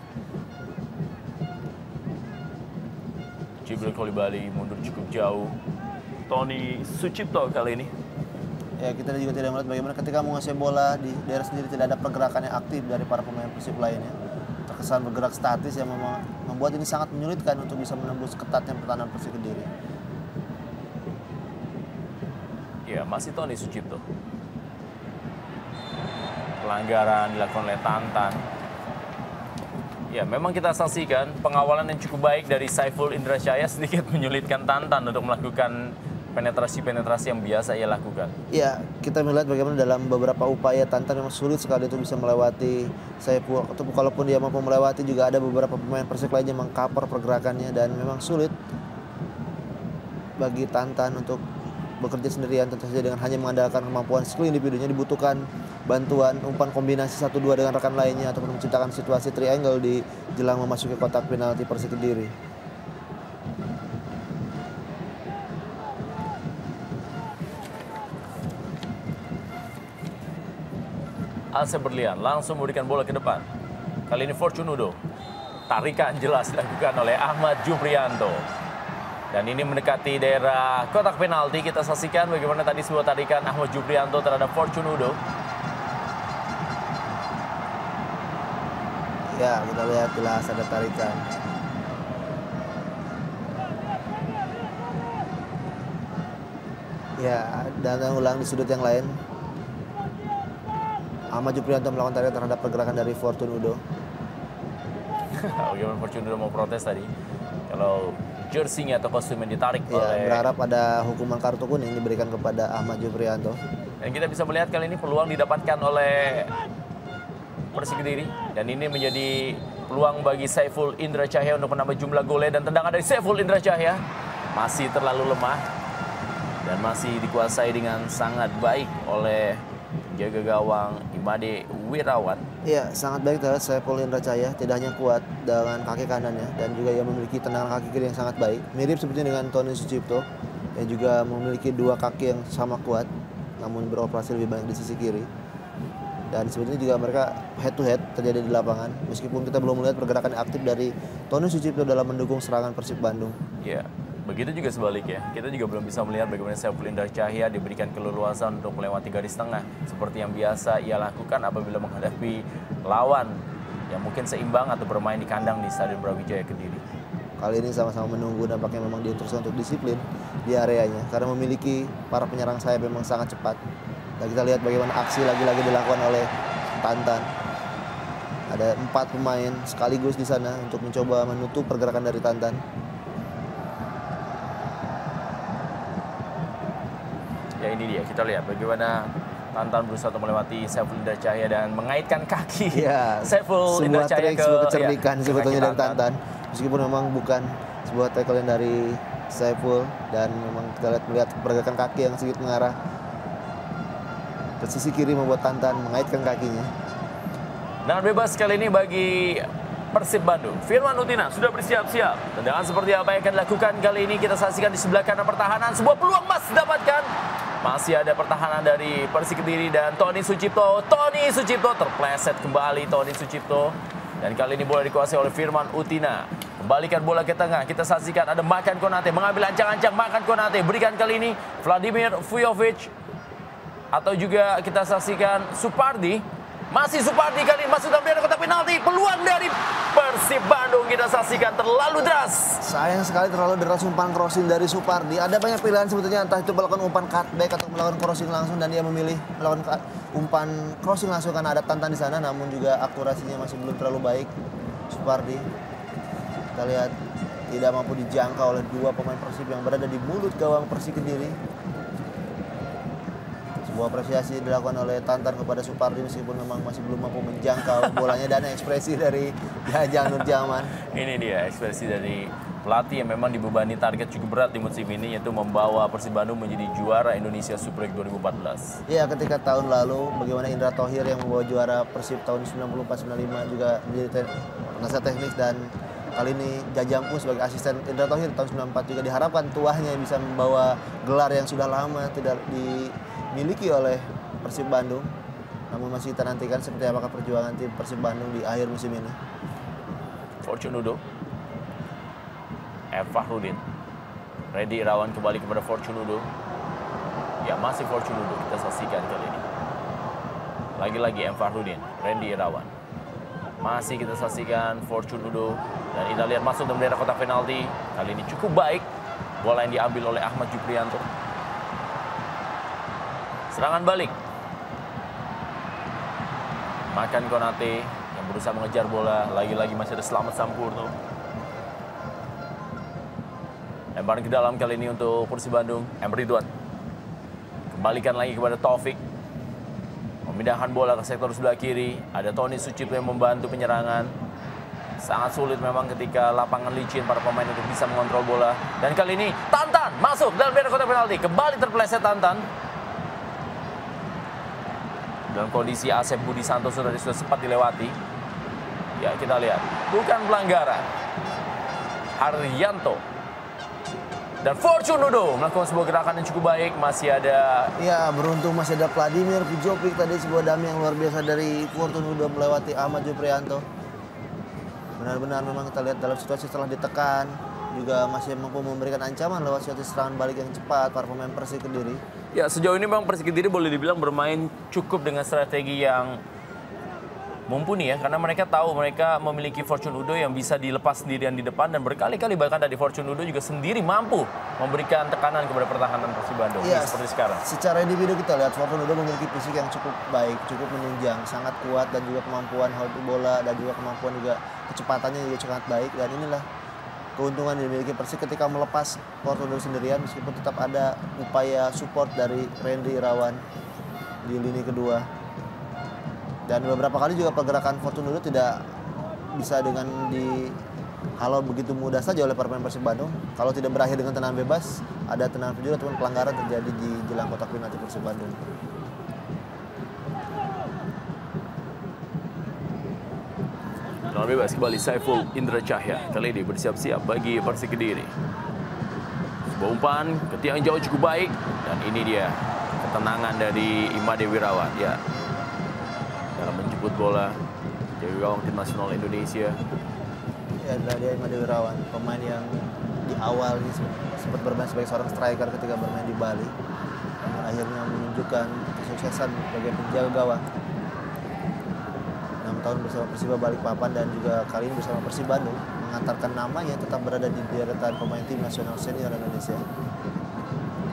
Jibril Kolibali mundur cukup jauh. Tony Sucipto kali ini. Ya, kita juga tidak melihat bagaimana ketika menguasai bola di daerah sendiri tidak ada pergerakan yang aktif dari para pemain Persib lainnya. Terkesan bergerak statis yang membuat ini sangat menyulitkan untuk bisa menembus ketatnya pertahanan Persik Kediri. Ya, masih Tony Sucipto. Pelanggaran dilakukan oleh Tantan. Ya, memang kita saksikan pengawalan yang cukup baik dari Saiful Indrajaya sedikit menyulitkan Tantan untuk melakukan penetrasi-penetrasi yang biasa ia lakukan. Ya, kita melihat bagaimana dalam beberapa upaya Tantan memang sulit sekali itu bisa melewati Saiful. Atau kalaupun dia mampu melewati juga ada beberapa pemain Persik lainnya mengcover pergerakannya dan memang sulit bagi Tantan untuk bekerja sendirian tentu saja dengan hanya mengandalkan kemampuan skill individunya. Dibutuhkan bantuan umpan kombinasi 1-2 dengan rekan lainnya ataupun menciptakan situasi triangle di jelang memasuki kotak penalti Persik Kediri. Asep Berlian langsung memberikan bola ke depan. Kali ini Fortune Udo. Tarikan jelas dilakukan oleh Ahmad Juprianto. Dan ini mendekati daerah kotak penalti. Kita saksikan bagaimana tadi sebuah tarikan Ahmad Juprianto terhadap Fortune Udo. Ya, kita lihat jelas ada tarikan. Ya, dan ulang di sudut yang lain. Ahmad Juprianto melakukan tarikan terhadap pergerakan dari Fortune Udo. Bagaimana Fortune Udo mau protes tadi? Kalau jersey-nya atau kostum yang ditarik Ya, oleh... berharap ada hukuman kartu kuning diberikan kepada Ahmad Juprianto. Dan kita bisa melihat kali ini peluang didapatkan oleh Persik Kediri. Dan ini menjadi peluang bagi Saiful Indrajaya untuk menambah jumlah golnya. Dan tendangan dari Saiful Indrajaya masih terlalu lemah. Dan masih dikuasai dengan sangat baik oleh jaga gawang Imade Wirawan. Iya, sangat baik terhadap Saiful Indrajaya. Tidak hanya kuat dengan kaki kanannya dan juga ia memiliki tendangan kaki kiri yang sangat baik. Mirip seperti dengan Tony Sucipto yang juga memiliki dua kaki yang sama kuat namun beroperasi lebih banyak di sisi kiri. Dan sebetulnya juga mereka head to head terjadi di lapangan meskipun kita belum melihat pergerakan aktif dari Tony Sucipto dalam mendukung serangan Persib Bandung. Ya, begitu juga sebaliknya. Kita juga belum bisa melihat bagaimana Saiful Indrajaya diberikan keleluasan untuk melewati garis tengah seperti yang biasa ia lakukan apabila menghadapi lawan yang mungkin seimbang atau bermain di kandang di Stadion Brawijaya Kediri. Kali ini sama-sama menunggu, nampaknya memang diinstruksi untuk disiplin di areanya karena memiliki para penyerang sayap memang sangat cepat. Dan kita lihat bagaimana aksi lagi-lagi dilakukan oleh Tantan. Ada 4 pemain sekaligus di sana untuk mencoba menutup pergerakan dari Tantan. Ya, ini dia, kita lihat bagaimana Tantan berusaha untuk melewati Saiful Indrajaya dan mengaitkan kaki. Ya, Saiful sebuah Indrajaya trik, sebuah kecerdikan ya, sebetulnya kaki dari Tantan. Meskipun memang bukan sebuah tackle yang dari Saiful dan memang kita melihat pergerakan kaki yang sedikit mengarah ke sisi kiri membuat Tantan mengaitkan kakinya. Tendangan bebas kali ini bagi Persib Bandung. Firman Utina sudah bersiap-siap. Tendangan seperti apa yang akan dilakukan kali ini kita saksikan di sebelah kanan pertahanan. Sebuah peluang emas didapatkan. Masih ada pertahanan dari Persik Kediri dan Tony Sucipto. Tony Sucipto terpleset kembali Tony Sucipto. Dan kali ini bola dikuasai oleh Firman Utina. Kembalikan bola ke tengah. Kita saksikan ada Makan Konate mengambil ancang-ancang Makan Konate. Berikan kali ini Vladimir Vujovic. Atau juga kita saksikan Supardi. Masih Supardi kali ini masuk dalam daerah kotak penalti. Peluang dari Persib Bandung kita saksikan terlalu deras. Sayang sekali terlalu deras umpan crossing dari Supardi. Ada banyak pilihan sebetulnya entah itu melakukan umpan cutback atau melakukan crossing langsung dan dia memilih melakukan umpan crossing langsung karena ada Tantan di sana namun juga akurasinya masih belum terlalu baik. Supardi kita lihat tidak mampu dijangkau oleh dua pemain Persib yang berada di mulut gawang Persik Kediri. Sebuah apresiasi dilakukan oleh Tantan kepada Supardi meskipun memang masih belum mampu menjangkau bolanya dan ekspresi dari Jajang Nurjaman. Ini dia ekspresi dari pelatih yang memang dibebani target cukup berat di musim ini yaitu membawa Persib Bandung menjadi juara Indonesia Super League 2014. Iya, ketika tahun lalu bagaimana Indra Thohir yang membawa juara Persib tahun 94-95 juga menjadi penasihat teknik dan kali ini Jajang pun sebagai asisten Indra Thohir tahun 94 juga diharapkan tuahnya bisa membawa gelar yang sudah lama tidak dimiliki oleh Persib Bandung. Namun masih kita nantikan seperti apakah perjuangan tim Persib Bandung di akhir musim ini. Fortune Udo. Fahrudin. Randy Irawan kembali kepada Fortunudo. Ya, masih Fortunudo kita saksikan kali ini. Lagi-lagi Fahrudin, Randy Irawan. Masih kita saksikan Fortunudo. Dan kita lihat masuk dalam daerah kotak penalti. Kali ini cukup baik. Bola yang diambil oleh Ahmad Juprianto. Serangan balik. Makan Konate yang berusaha mengejar bola. Lagi-lagi masih ada Slamet Sampurno. Lemparan ke dalam kali ini untuk Persib Bandung. Ridwan. Kembalikan lagi kepada Taufik. Memindahkan bola ke sektor sebelah kiri. Ada Tony Sucipto yang membantu penyerangan. Sangat sulit memang ketika lapangan licin para pemain untuk bisa mengontrol bola. Dan kali ini Tantan masuk dalam daerah kotak penalti. Kembali terpeleset Tantan. Dalam kondisi Asep Budi Santoso tadi sudah sempat dilewati. Ya, kita lihat. Bukan pelanggaran. Haryanto. Dan Fortunudo melakukan sebuah gerakan yang cukup baik. Masih ada... Ya, beruntung masih ada Vladimir Pujovic tadi, sebuah dummy yang luar biasa dari Fortunudo melewati Ahmad Juprianto. Benar-benar memang kita lihat dalam situasi setelah ditekan, juga masih mampu memberikan ancaman lewat suatu serangan balik yang cepat para pemain Persik Kediri. Ya, sejauh ini memang Persik Kediri boleh dibilang bermain cukup dengan strategi yang mumpuni ya, karena mereka tahu mereka memiliki Fortunudo yang bisa dilepas sendirian di depan, dan berkali-kali bahkan tadi Fortunudo juga sendiri mampu memberikan tekanan kepada pertahanan Persib Bandung Ya, seperti sekarang. Secara individu kita lihat Fortunudo memiliki fisik yang cukup baik, cukup menunjang, sangat kuat, dan juga kemampuan hold bola dan juga kemampuan juga kecepatannya juga sangat baik. Dan inilah keuntungan yang dimiliki Persik ketika melepas Fortunudo sendirian, meskipun tetap ada upaya support dari Randy Irawan di lini kedua. Dan beberapa kali juga pergerakan Fortunudo tidak bisa dengan dihalau begitu mudah saja oleh para pemain Persib Bandung. Kalau tidak berakhir dengan tendangan bebas, ada tendangan penjuru ataupun pelanggaran terjadi di jelang kotak penalti Persib Bandung. Tendangan bebas kembali Saiful Indra Cahya. Kali ini bersiap-siap bagi Persik Kediri. Sebuah umpan ke tiang jauh cukup baik, dan ini dia ketenangan dari Imade Wirawan. Ya, dalam menjemput bola dari gawang tim nasional Indonesia. Ya, dia Imade Wirawan, pemain yang di awal ini sempat bermain sebagai seorang striker ketika bermain di Bali, namun akhirnya menunjukkan kesuksesan sebagai penjaga gawang. 6 tahun bersama Persiba Balikpapan dan juga kali ini bersama Persib Bandung mengantarkan namanya tetap berada di deretan pemain tim nasional senior Indonesia.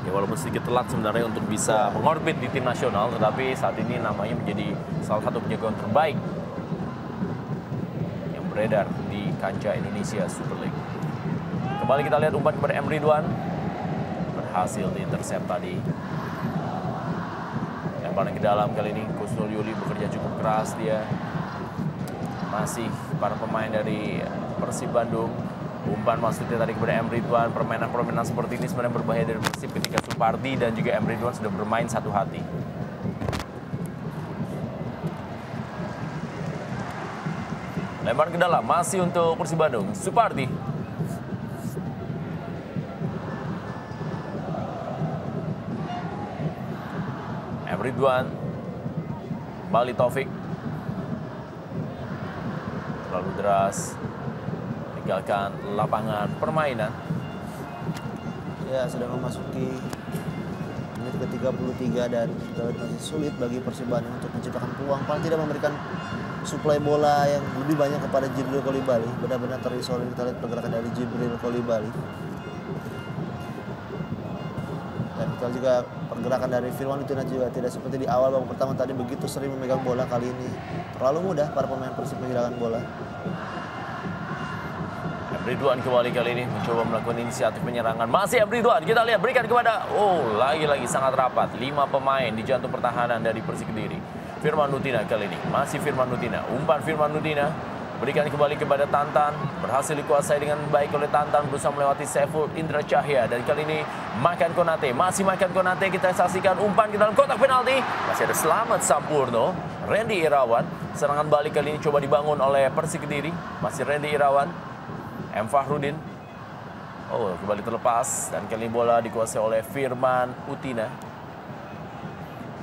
Ya, walaupun sedikit telat sebenarnya untuk bisa mengorbit di tim nasional, tetapi saat ini namanya menjadi salah satu penjaga terbaik yang beredar di kancah Indonesia Super League. Kembali kita lihat umpan kepada Ridwan, berhasil diintercept tadi. Lemparan ke dalam kali ini Kusnul Yuli bekerja cukup keras dia. Masih para pemain dari Persib Bandung. Umpan maksudnya tadi kepada Ridwan. Permainan seperti ini sebenarnya berbahaya dari Persib ketika Supardi dan juga Ridwan sudah bermain satu hati. Lemparan ke dalam masih untuk Persib Bandung. Supardi. Ridwan. Kembali Taufik. Terlalu deras. Meninggalkan lapangan permainan. Ya, sudah memasuki menit ke-33 dan masih sulit bagi Persib Bandung untuk menciptakan peluang, paling tidak memberikan suplai bola yang lebih banyak kepada Jibril Kolibali. Benar-benar terisolir kita lihat pergerakan dari Jibril Kolibali. Dan kita juga pergerakan dari Firman Utina juga tidak seperti di awal babak pertama tadi begitu sering memegang bola. Kali ini terlalu mudah para pemain Persib kehilangan bola. Ridwan kembali kali ini mencoba melakukan inisiatif penyerangan. Masih Ridwan, kita lihat berikan kepada lagi-lagi sangat rapat 5 pemain di jantung pertahanan dari Persik Kediri. Firman Utina kali ini, masih Firman Utina. Umpan Firman Utina berikan kembali kepada Tantan, berhasil dikuasai dengan baik oleh Tantan, berusaha melewati Saiful Indra Cahya. Dan kali ini Makan Konate, masih Makan Konate, kita saksikan umpan ke dalam kotak penalti. Masih ada Slamet Sampurno, Randy Irawan. Serangan balik kali ini coba dibangun oleh Persik Kediri, masih Randy Irawan. Fahrudin. Kembali terlepas dan kali ini bola dikuasai oleh Firman Utina.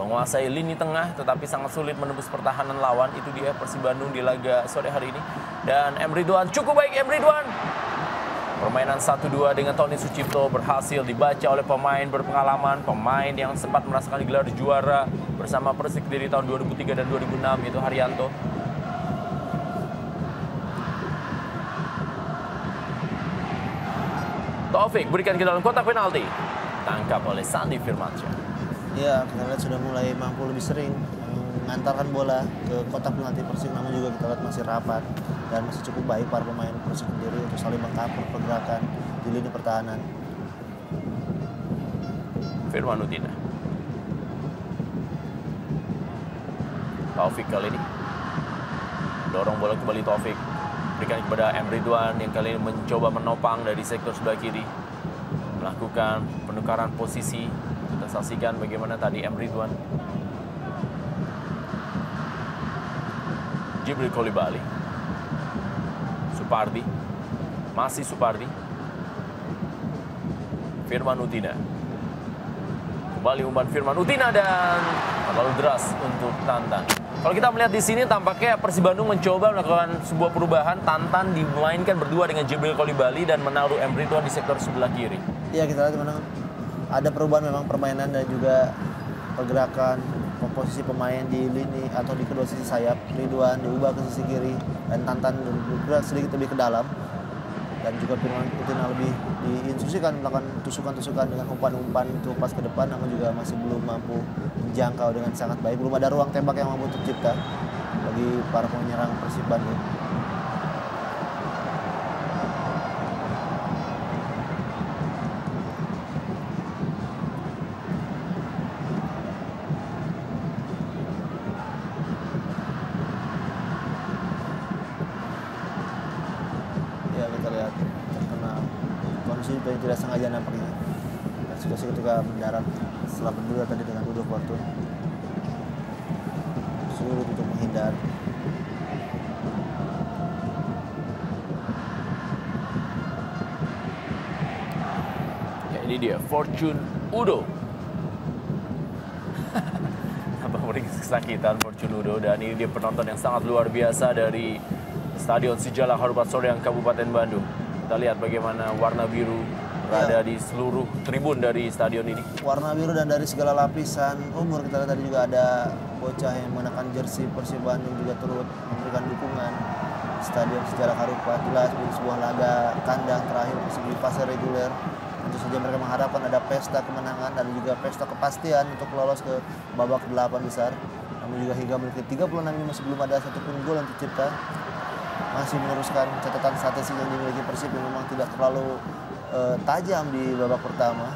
Menguasai lini tengah tetapi sangat sulit menembus pertahanan lawan. Itu dia Persib Bandung di laga sore hari ini. Dan Ridwan cukup baik Ridwan. Permainan 1-2 dengan Tony Sucipto berhasil dibaca oleh pemain berpengalaman, pemain yang sempat merasakan gelar juara bersama Persik Kediri tahun 2003 dan 2006, yaitu Haryanto. Taufik berikan ke dalam kotak penalti. Tangkap oleh Sandi Firmansyah. Ya, kita lihat sudah mulai mampu lebih sering mengantarkan bola ke kotak penalti Persik, namun juga kita lihat masih rapat dan masih cukup baik para pemain Persik Kediri untuk saling mengcover pergerakan di lini pertahanan. Firman Utina. Taufik kali ini. Dorong bola kembali Taufik. Berikan kepada M. Ridwan yang kali ini mencoba menopang dari sektor sebelah kiri. Melakukan penukaran posisi. Kita saksikan bagaimana tadi M. Ridwan. Jibril Kolibali. Supardi. Masih Supardi. Firman Utina. Kembali umpan Firman Utina dan terlalu deras untuk Tantan. Kalau kita melihat di sini tampaknya Persib Bandung mencoba melakukan sebuah perubahan. Tantan dimainkan berdua dengan Jibril Kolibali dan menaruh M. Ridwan di sektor sebelah kiri. Iya, kita lihat memang ada perubahan memang permainan dan juga pergerakan posisi pemain di lini atau di kedua sisi sayap. Ridwan diubah ke sisi kiri dan Tantan bergerak sedikit lebih ke dalam. Dan juga Firman Utina lebih diinstruksikan melakukan tusukan-tusukan dengan umpan-umpan untuk pas ke depan, namun juga masih belum mampu menjangkau dengan sangat baik. Belum ada ruang tembak yang mampu tercipta bagi para penyerang Persib Bandung. Tidak sengaja nampaknya. Situasi ketika mendarat setelah berdua tadi dengan Udo Fortun. Sulit untuk menghindar. Ya, ini dia Fortune Udo. Tambah beri kesakitan Fortune Udo, dan ini dia penonton yang sangat luar biasa dari Stadion Sijalak Harupat Soreang Kabupaten Bandung. Kita lihat bagaimana warna biru berada di seluruh tribun dari stadion ini. Warna biru dan dari segala lapisan umur. Kita lihat tadi juga ada bocah yang mengenakan jersey Persib Bandung juga turut memberikan dukungan. Stadion Sijalak Harupat jelas menjadi sebuah laga kandang terakhir Persib di fase reguler. Tentu saja mereka mengharapkan ada pesta kemenangan dan juga pesta kepastian untuk lolos ke babak 8 besar. Namun juga hingga menit ke-36 ini masih belum ada satupun gol yang tercipta. Masih meneruskan catatan statistik yang dimiliki Persib yang memang tidak terlalu tajam di babak pertama.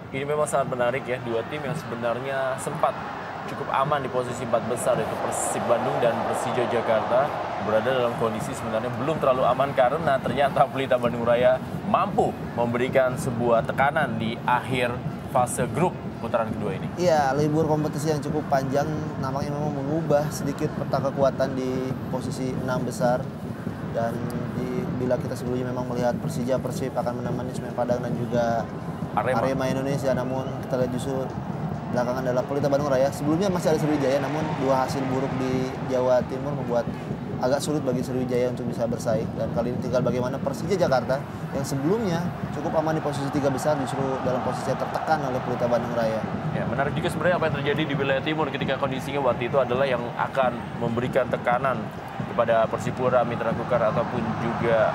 Ini memang sangat menarik ya, dua tim yang sebenarnya sempat cukup aman di posisi 4 besar, yaitu Persib Bandung dan Persija Jakarta, berada dalam kondisi sebenarnya belum terlalu aman karena ternyata Pelita Bandung Raya mampu memberikan sebuah tekanan di akhir fase grup putaran kedua ini. Iya, libur kompetisi yang cukup panjang nampaknya memang mengubah sedikit peta kekuatan di posisi 6 besar. Dan bila kita sebelumnya memang melihat Persib akan menemani Semen Padang dan juga Arema Indonesia, namun kita lihat justru belakangan adalah Pelita Bandung Raya. Sebelumnya masih ada Sriwijaya, namun dua hasil buruk di Jawa Timur membuat agak sulit bagi Sriwijaya untuk bisa bersaing. Dan kali ini tinggal bagaimana Persija Jakarta yang sebelumnya cukup aman di posisi 3 besar justru dalam posisi yang tertekan oleh Pelita Bandung Raya. Ya, menarik juga sebenarnya apa yang terjadi di wilayah timur ketika kondisinya waktu itu adalah yang akan memberikan tekanan kepada Persipura, Mitra Kukar ataupun juga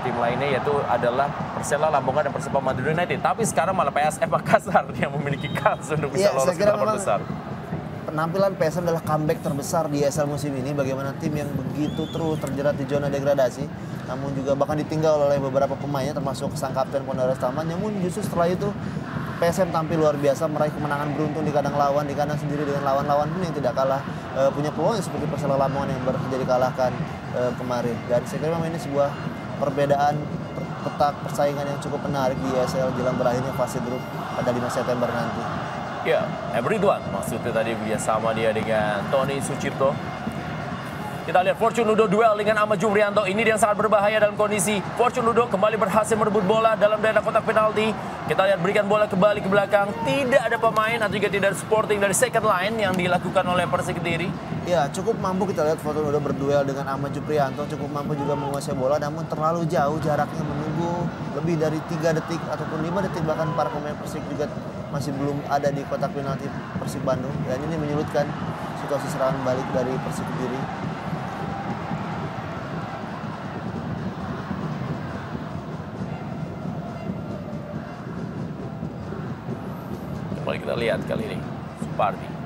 tim lainnya, yaitu adalah Persela Lamongan dan Persipura Madura United. Tapi sekarang malah PSM Makassar yang memiliki kans untuk bisa lolos ke 8 besar. Penampilan PSM adalah comeback terbesar di ESL musim ini. Bagaimana tim yang begitu terus terjerat di zona degradasi, namun juga bahkan ditinggal oleh beberapa pemainnya termasuk sang kapten Pondoros Taman. Namun justru setelah itu PSM tampil luar biasa, meraih kemenangan beruntun di kandang lawan, di kandang sendiri dengan lawan-lawan pun yang tidak kalah punya peluang seperti Persela Lamongan yang baru saja dikalahkan kemarin. Dan saya kira memang ini sebuah perbedaan peta persaingan yang cukup menarik di ESL jelang berakhirnya fase grup pada 5 September nanti. Ya, M. Ridwan maksudnya tadi bersama dia dengan Tony Sucipto. Kita lihat Fortune Ludo duel dengan Ahmad Jumrianto. Ini dia yang sangat berbahaya dalam kondisi Fortune Ludo kembali berhasil merebut bola dalam daerah kotak penalti. Kita lihat berikan bola kembali ke belakang. Tidak ada pemain atau juga tidak ada supporting dari second line yang dilakukan oleh Persik Kediri. Ya, cukup mampu kita lihat Fortuna udah berduel dengan Ahmad Juprianto, cukup mampu juga menguasai bola, namun terlalu jauh jaraknya, menunggu lebih dari 3 detik ataupun 5 detik, bahkan para pemain Persik juga masih belum ada di kotak penalti Persik Bandung. Dan ini menyulitkan situasi serangan balik dari Persik Kediri. Kembali kita lihat kali ini, Supardi.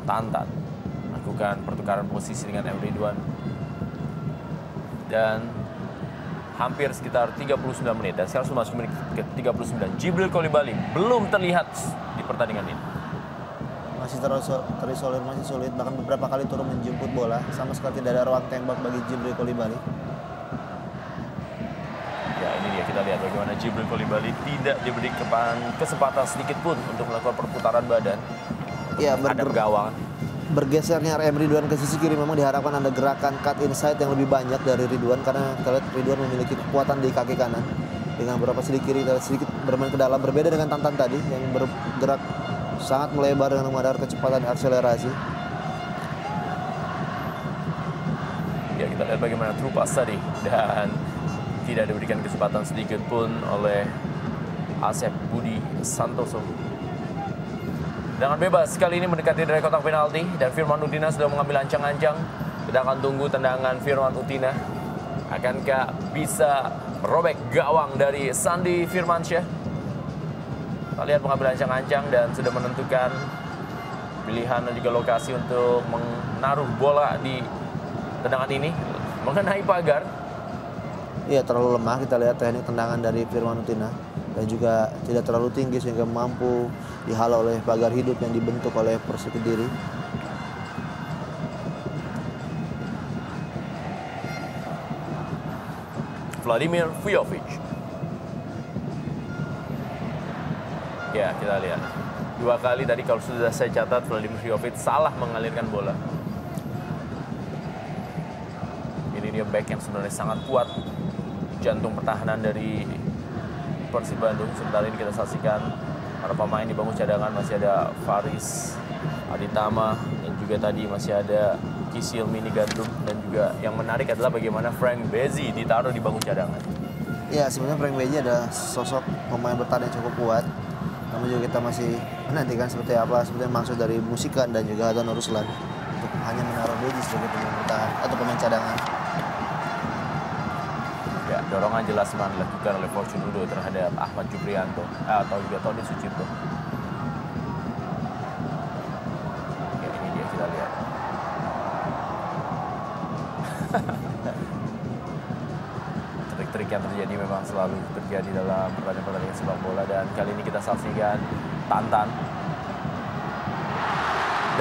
Tantan melakukan pertukaran posisi dengan M. Ridwan. Dan hampir sekitar 39 menit. Dan sekarang sudah masuk menit ke 39. Jibril Kolibali belum terlihat di pertandingan ini. Masih terisolir, masih sulit, bahkan beberapa kali turun menjemput bola. Sama sekali tidak ada ruang tembak bagi Jibril Kolibali. Ya, ini dia, kita lihat bagaimana Jibril Kolibali tidak diberi kesempatan sedikit pun untuk melakukan perputaran badan. Ya, Ada gawang. Bergesernya M. Ridwan ke sisi kiri memang diharapkan ada gerakan cut inside yang lebih banyak dari Ridwan, karena kita lihat Ridwan memiliki kekuatan di kaki kanan. Dengan beberapa sisi kiri sedikit bermain ke dalam, berbeda dengan Tantan tadi yang bergerak sangat melebar dengan mengandalkan kecepatan akselerasi. Ya, kita lihat bagaimana Trupas tadi, dan tidak diberikan kesempatan sedikit pun oleh Asep Budi Santoso. Dengan bebas kali ini mendekati dari kotak penalti, dan Firman Utina sudah mengambil ancang-ancang. Kita akan tunggu tendangan Firman Utina. Akankah bisa merobek gawang dari Sandi Firmansyah? Kita lihat mengambil ancang-ancang dan sudah menentukan pilihan dan juga lokasi untuk menaruh bola di tendangan ini mengenai pagar. Iya, terlalu lemah, kita lihat teknik tendangan dari Firman Utina. Dan juga tidak terlalu tinggi sehingga mampu dihalau oleh pagar hidup yang dibentuk oleh Persik Kediri. Vladimir Vujovic. Ya, kita lihat. 2 kali tadi kalau sudah saya catat Vladimir Vujovic salah mengalirkan bola. Ini dia back yang sebenarnya sangat kuat. Jantung pertahanan dari Persib Bandung. Sebentar ini kita saksikan para pemain di bangku cadangan. Masih ada Faris Aditama dan juga tadi masih ada Kisil Mini Gandrum. Dan juga yang menarik adalah bagaimana Frank Bezi ditaruh di bangku cadangan. Ya, sebenarnya Frank Bezi adalah sosok pemain bertahan yang cukup kuat. Namun juga kita masih menantikan seperti apa sebetulnya maksud dari Musikan dan juga Haton Ruslan untuk hanya menaruh Bezi sebagai pemain bertahan atau pemain cadangan. Ya, dorongan jelas memang dilakukan oleh Fortunudo terhadap Ahmad Juprianto atau juga Tony Sucipto. Ya, ini dia, kita lihat. Trik-trik yang terjadi memang selalu terjadi dalam pertandingan sepak bola, dan kali ini kita saksikan Tantan.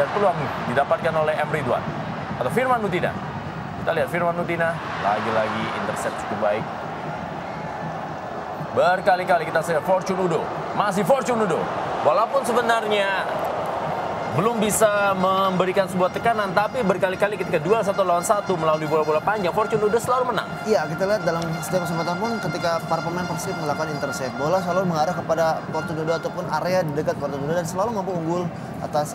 Dan peluang didapatkan oleh M. Ridwan atau Firman Utina. Kita lihat Firman Utina, lagi-lagi intercept cukup baik. Berkali-kali kita lihat Fortunudo, masih Fortunudo. Walaupun sebenarnya belum bisa memberikan sebuah tekanan, tapi berkali-kali ketika duel 1 lawan 1 melalui bola-bola panjang, Fortunudo selalu menang. Iya, kita lihat dalam setiap kesempatan pun ketika para pemain Persib melakukan intercept, bola selalu mengarah kepada Fortunudo ataupun area di dekat Fortunudo dan selalu mampu unggul atas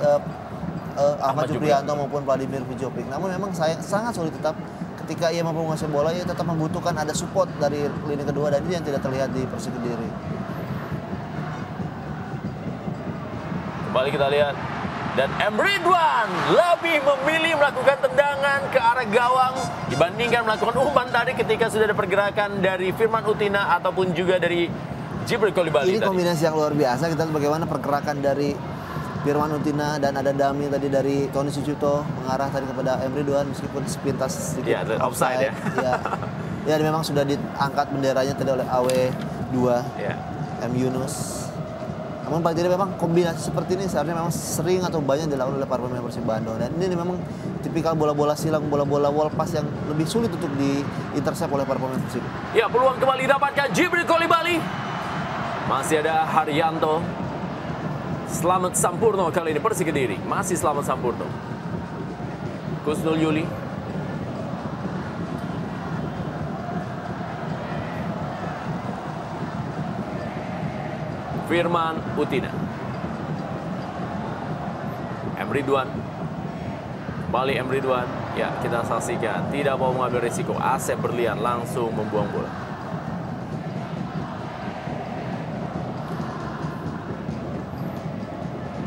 Ahmad Juprianto maupun Vladimir Vujovic. Namun memang sangat sulit tetap ketika ia mampu menguasai bola, ia tetap membutuhkan ada support dari lini kedua, dan ini yang tidak terlihat di Persik Kediri. Kembali kita lihat, dan M. Ridwan lebih memilih melakukan tendangan ke arah gawang dibandingkan melakukan umpan tadi ketika sudah ada pergerakan dari Firman Utina ataupun juga dari Jibril Kolibali. Ini kombinasi yang luar biasa. Kita lihat bagaimana pergerakan dari Firman Utina dan ada dummy tadi dari Tony Sucipto mengarah tadi kepada M. Ridwan meskipun sepintas sedikit offside ya. Ya, memang sudah diangkat benderanya tadi oleh AW2 M. Yunus. Namun paling tidak memang kombinasi seperti ini seharusnya memang sering atau banyak dilakukan oleh para pemain Persib Bandung, dan ini memang tipikal bola-bola silang, bola-bola wall pass yang lebih sulit untuk diintercept oleh para pemain Persib. Ya, peluang kembali dapatkan Jibril Kolibali. Masih ada Haryanto. Selamat Sampurno kali ini Persik Kediri. Masih Selamat Sampurno. Kusnul Yuli. Firman Utina. M. M. Ridwan. Kembali M. Ridwan. Ya, kita saksikan. Tidak mau mengambil risiko. Asep Berlian langsung membuang bola.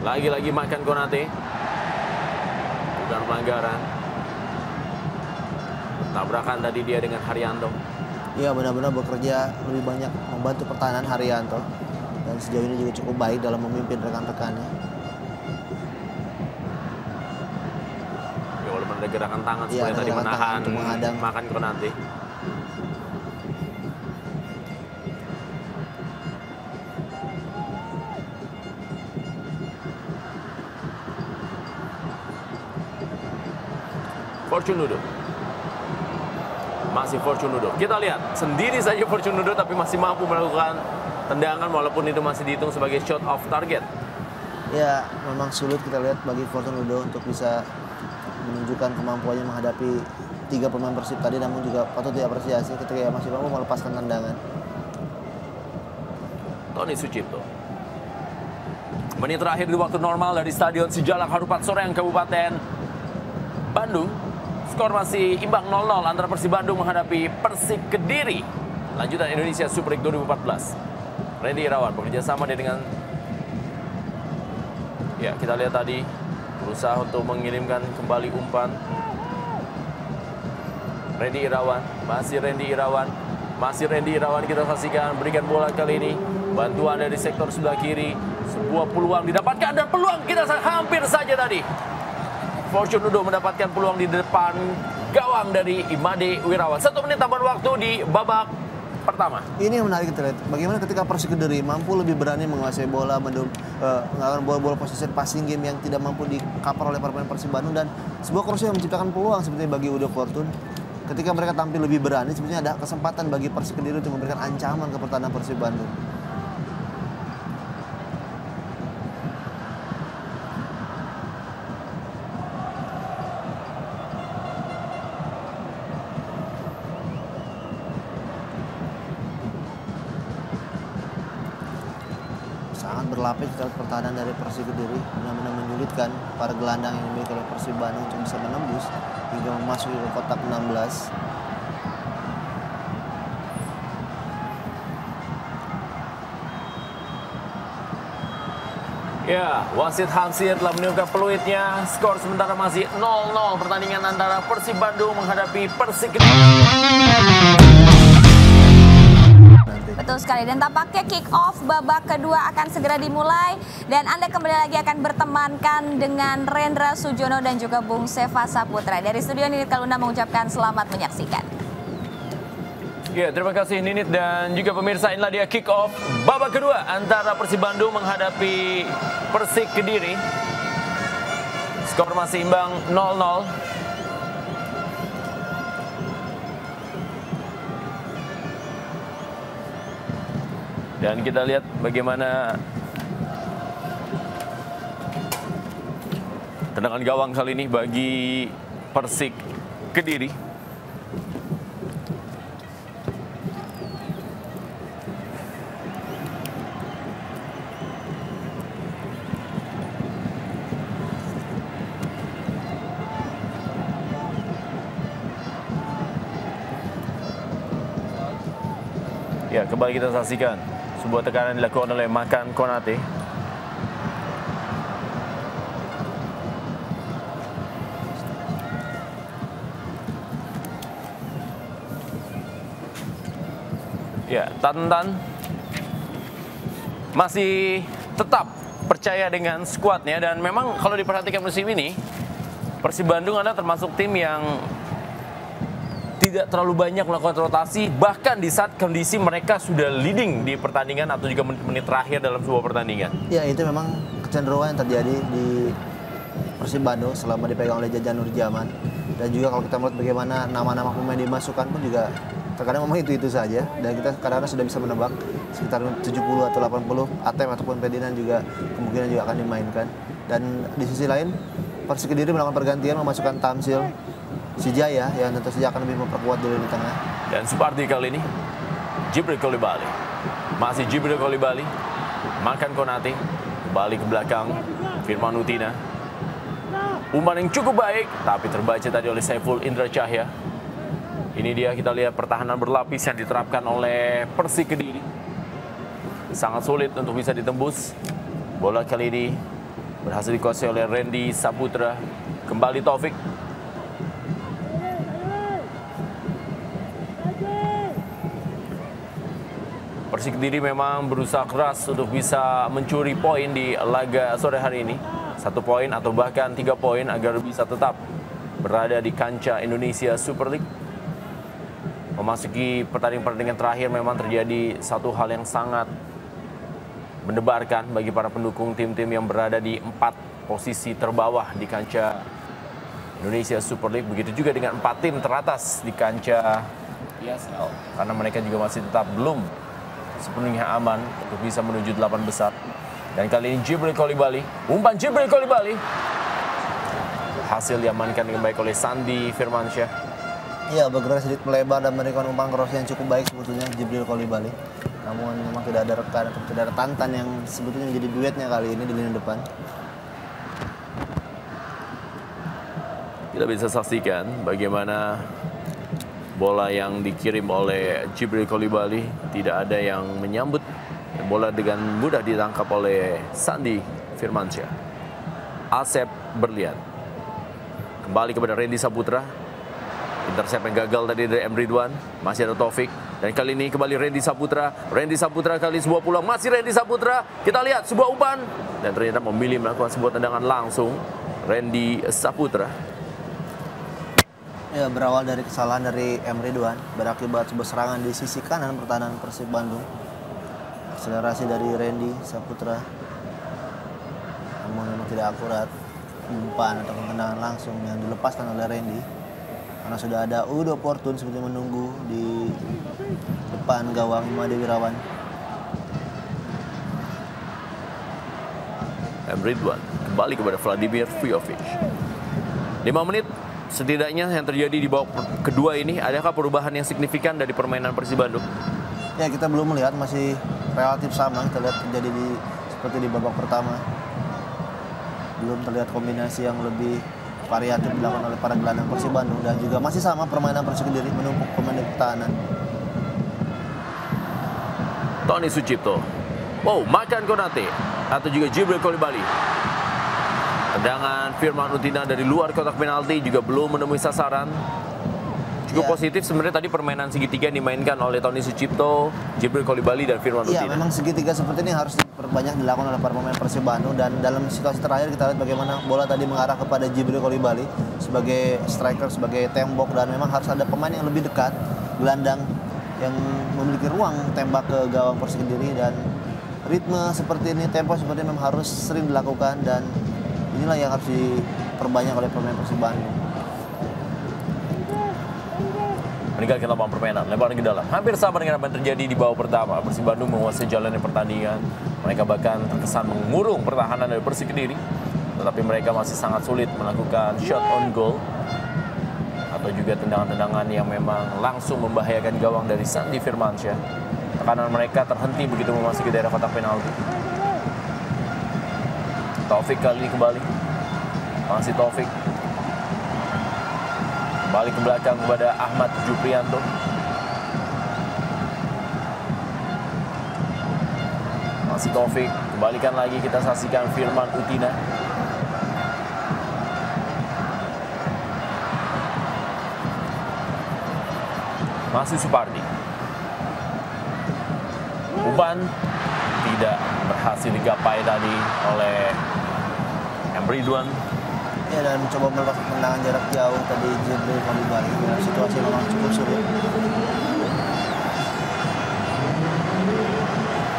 Lagi-lagi makan Konate. Bukan pelanggaran. Tabrakan tadi dia dengan Haryanto. Iya, benar-benar bekerja lebih banyak membantu pertahanan Haryanto. Dan sejauh ini juga cukup baik dalam memimpin rekan-rekannya. Ya, walaupun ada gerakan tangan Iya, supaya tadi menahan menghadang makan Konate. Fortunudo. Masih Fortunudo. Kita lihat, sendiri saja Fortunudo tapi masih mampu melakukan tendangan walaupun itu masih dihitung sebagai shot off target. Ya, memang sulit kita lihat bagi Fortunudo untuk bisa menunjukkan kemampuannya menghadapi 3 pemain Persib tadi, namun juga patut diapresiasi ketika ia masih mampu melepaskan tendangan. Tony Sucipto. Menit terakhir di waktu normal dari Stadion Sijalak Harupat Soreang, Kabupaten Bandung. Skor masih imbang 0-0 antara Persib Bandung menghadapi Persik Kediri. Lanjutan Indonesia Super League 2014. Randy Irawan bekerja sama dia dengan... Ya, kita lihat tadi berusaha untuk mengirimkan kembali umpan. Randy Irawan, masih Randy Irawan. Masih Randy Irawan, kita saksikan berikan bola kali ini. Bantuan dari sektor sebelah kiri. Sebuah peluang didapatkan dan peluang kita hampir saja tadi. Fortunudo mendapatkan peluang di depan gawang dari Imade Wirawan. 1 menit tambahan waktu di babak pertama. Ini yang menarik kita lihat. Bagaimana ketika Persik Kediri mampu lebih berani menguasai bola, melakukan bola-bola posisi passing game yang tidak mampu dikapar oleh pemain Persib Bandung, dan sebuah cross yang menciptakan peluang sebetulnya bagi Udo Fortun. Ketika mereka tampil lebih berani, sebetulnya ada kesempatan bagi Persik Kediri untuk memberikan ancaman ke pertahanan Persib Bandung. Sangat berlapis pertahanan dari Persik Kediri, benar-benar menyulitkan para gelandang yang dimiliki oleh Persib Bandung untuk bisa menembus hingga memasuki ke kotak 16. Ya, wasit Hamsir telah meniupkan peluitnya. Skor sementara masih 0-0 pertandingan antara Persib Bandung menghadapi Persik Kediri. Betul sekali, dan tampaknya kick off babak kedua akan segera dimulai, dan Anda kembali lagi akan bertemankan dengan Rendra Sujono dan juga Bung Seva Saputra. Dari studio Ninit Kaluna mengucapkan selamat menyaksikan. Ya, terima kasih Ninit dan juga pemirsa. Inilah dia kick off babak kedua antara Persib Bandung menghadapi Persik Kediri. Skor masih imbang 0-0. Dan kita lihat bagaimana tendangan gawang kali ini bagi Persik Kediri. Ya, kembali kita saksikan sebuah tekanan dilakukan oleh Makan Konate. Ya, Tantan masih tetap percaya dengan skuadnya, dan memang kalau diperhatikan musim ini Persib Bandung adalah termasuk tim yang tidak terlalu banyak melakukan rotasi, bahkan di saat kondisi mereka sudah leading di pertandingan atau juga menit-menit terakhir dalam sebuah pertandingan. Ya, itu memang kecenderungan yang terjadi di Persib Bandung selama dipegang oleh Jajan Nurjaman. Dan juga kalau kita melihat bagaimana nama-nama pemain dimasukkan pun juga terkadang memang itu saja. Dan kita kadang-kadang sudah bisa menebak sekitar 70 atau 80 ATM ataupun Ferdinand juga kemungkinan juga akan dimainkan. Dan di sisi lain Persik Kediri melakukan pergantian, memasukkan Tamsil Sijaya yang tentu saja akan lebih memperkuat di lini tengah. Dan Supardi kali ini Jibril Kolibali. Masih Jibril Kolibali. Makan Konate. Kembali ke belakang Firman Utina. Umpan yang cukup baik, tapi terbaca tadi oleh Saiful Indra Cahya. Ini dia, kita lihat pertahanan berlapis yang diterapkan oleh Persik Kediri. Sangat sulit untuk bisa ditembus. Bola kali ini berhasil dikuasai oleh Randy Saputra. Kembali Taufik. Persik Kediri memang berusaha keras untuk bisa mencuri poin di laga sore hari ini. 1 poin atau bahkan 3 poin agar bisa tetap berada di kancah Indonesia Super League. Memasuki pertandingan terakhir memang terjadi satu hal yang sangat mendebarkan bagi para pendukung tim-tim yang berada di 4 posisi terbawah di kancah Indonesia Super League. Begitu juga dengan 4 tim teratas di kancah PSL. Karena mereka juga masih tetap belum sepenuhnya aman untuk bisa menuju 8 besar. Dan kali ini Jibril Kolibali, umpan Jibril Kolibali, hasil diamankan dengan baik oleh Sandi Firmansyah. Iya, bergerak sedikit melebar dan memberikan umpan cross yang cukup baik sebetulnya Jibril Kolibali. Namun memang tidak ada rekan atau tidak ada Tantan yang sebetulnya menjadi duetnya kali ini di lini depan. Kita bisa saksikan bagaimana bola yang dikirim oleh Jibril Kolibali tidak ada yang menyambut. Bola dengan mudah ditangkap oleh Sandi Firmansyah. Asep Berlian. Kembali kepada Randy Saputra. Intercept yang gagal tadi dari M. Ridwan. Masih ada Taufik. Dan kali ini kembali Randy Saputra. Randy Saputra kali sebuah pulang. Masih Randy Saputra. Kita lihat sebuah umpan. Dan ternyata memilih melakukan sebuah tendangan langsung. Randy Saputra. Ya, berawal dari kesalahan dari M. Ridwan, berakibat sebuah serangan di sisi kanan pertahanan Persib Bandung. Akselerasi dari Randy Saputra, namun memang tidak akurat. Umpan atau tendangan langsung yang dilepaskan oleh Randy. Karena sudah ada Udo Fortun seperti menunggu di depan gawang Imade Wirawan. M. Ridwan kembali kepada Vladimir Vujovic. 5 menit setidaknya yang terjadi di babak kedua ini. Adakah perubahan yang signifikan dari permainan Persib Bandung? Ya, kita belum melihat, masih relatif sama. Kita lihat terjadi seperti di babak pertama. Belum terlihat kombinasi yang lebih variatif dilakukan oleh para gelandang Persib Bandung, dan juga masih sama permainan Persik Kediri menumpuk pemain di pertahanan. Tony Sucipto. Wow, Makan Konate atau juga Jibril Kolibali. Tendangan Firman Utina dari luar kotak penalti juga belum menemui sasaran. Cukup positif sebenarnya tadi permainan segitiga yang dimainkan oleh Tony Sucipto, Jibril Kolibali, dan Firman Utina. Iya, memang segitiga seperti ini harus diperbanyak dilakukan oleh para pemain Persib Bandung. Dan dalam situasi terakhir kita lihat bagaimana bola tadi mengarah kepada Jibril Kolibali sebagai striker, sebagai tembok. Dan memang harus ada pemain yang lebih dekat, gelandang yang memiliki ruang tembak ke gawang Persik Kediri. Dan ritme seperti ini, tempo seperti ini memang harus sering dilakukan. Dan inilah yang harus diperbanyak oleh pemain Persib Bandung. Meninggalkan lapangan permainan, lebaran ke dalam. Hampir sama dengan apa yang terjadi di babak pertama. Persib Bandung menguasai jalannya pertandingan. Mereka bahkan terkesan mengurung pertahanan dari Persik Kediri. Tetapi mereka masih sangat sulit melakukan shot on goal. Atau juga tendangan-tendangan yang memang langsung membahayakan gawang dari Sandi Firmansyah. Tekanan mereka terhenti begitu memasuki daerah kotak penalti. Taufik kali ini kembali. Masih Taufik. Kembali ke belakang kepada Ahmad Juprianto. Masih Taufik. Kembalikan lagi, kita saksikan Firman Utina. Masih Supardi. Umpan tidak berhasil digapai tadi oleh M. Ridwan. Ya, dan mencoba melakukan tendangan jarak jauh tadi Jibril Kolibali. Situasi memang cukup sulit.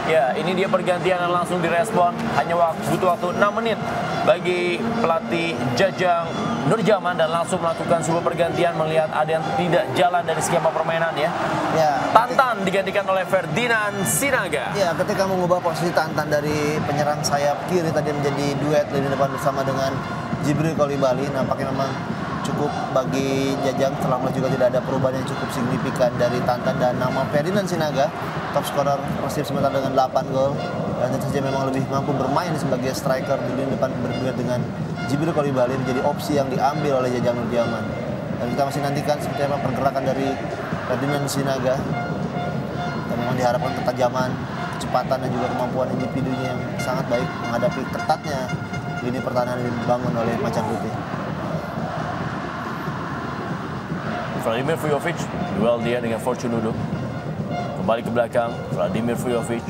Ya, ini dia pergantian yang langsung direspon. Hanya butuh waktu 6 menit bagi pelatih Jajang Nurjaman dan langsung melakukan sebuah pergantian melihat ada yang tidak jalan dari skema permainan ya. Tantan digantikan oleh Ferdinand Sinaga. Ya, ketika mengubah posisi Tantan dari penyerang sayap kiri tadi menjadi duet lini depan bersama dengan Jibril Kolibali, nampaknya memang cukup bagi Jajang. Selama juga tidak ada perubahan yang cukup signifikan dari Tantan, dan nama Ferdinand Sinaga, top scorer Persib sementara dengan 8 gol. Dan tentu saja memang lebih mampu bermain sebagai striker di lini depan berduet dengan Jibril Kolibali menjadi opsi yang diambil oleh Jajang Nurjaman. Dan kita masih nantikan seperti apa pergerakan dari Ferdinand Sinaga. Dan memang diharapkan ketajaman, kecepatan dan juga kemampuan individunya yang sangat baik menghadapi ketatnya lini pertahanan yang dibangun oleh Macan Putih. Vladimir Vujovic, duel dia dengan Fortune Udo. Kembali ke belakang, Vladimir Vujovic.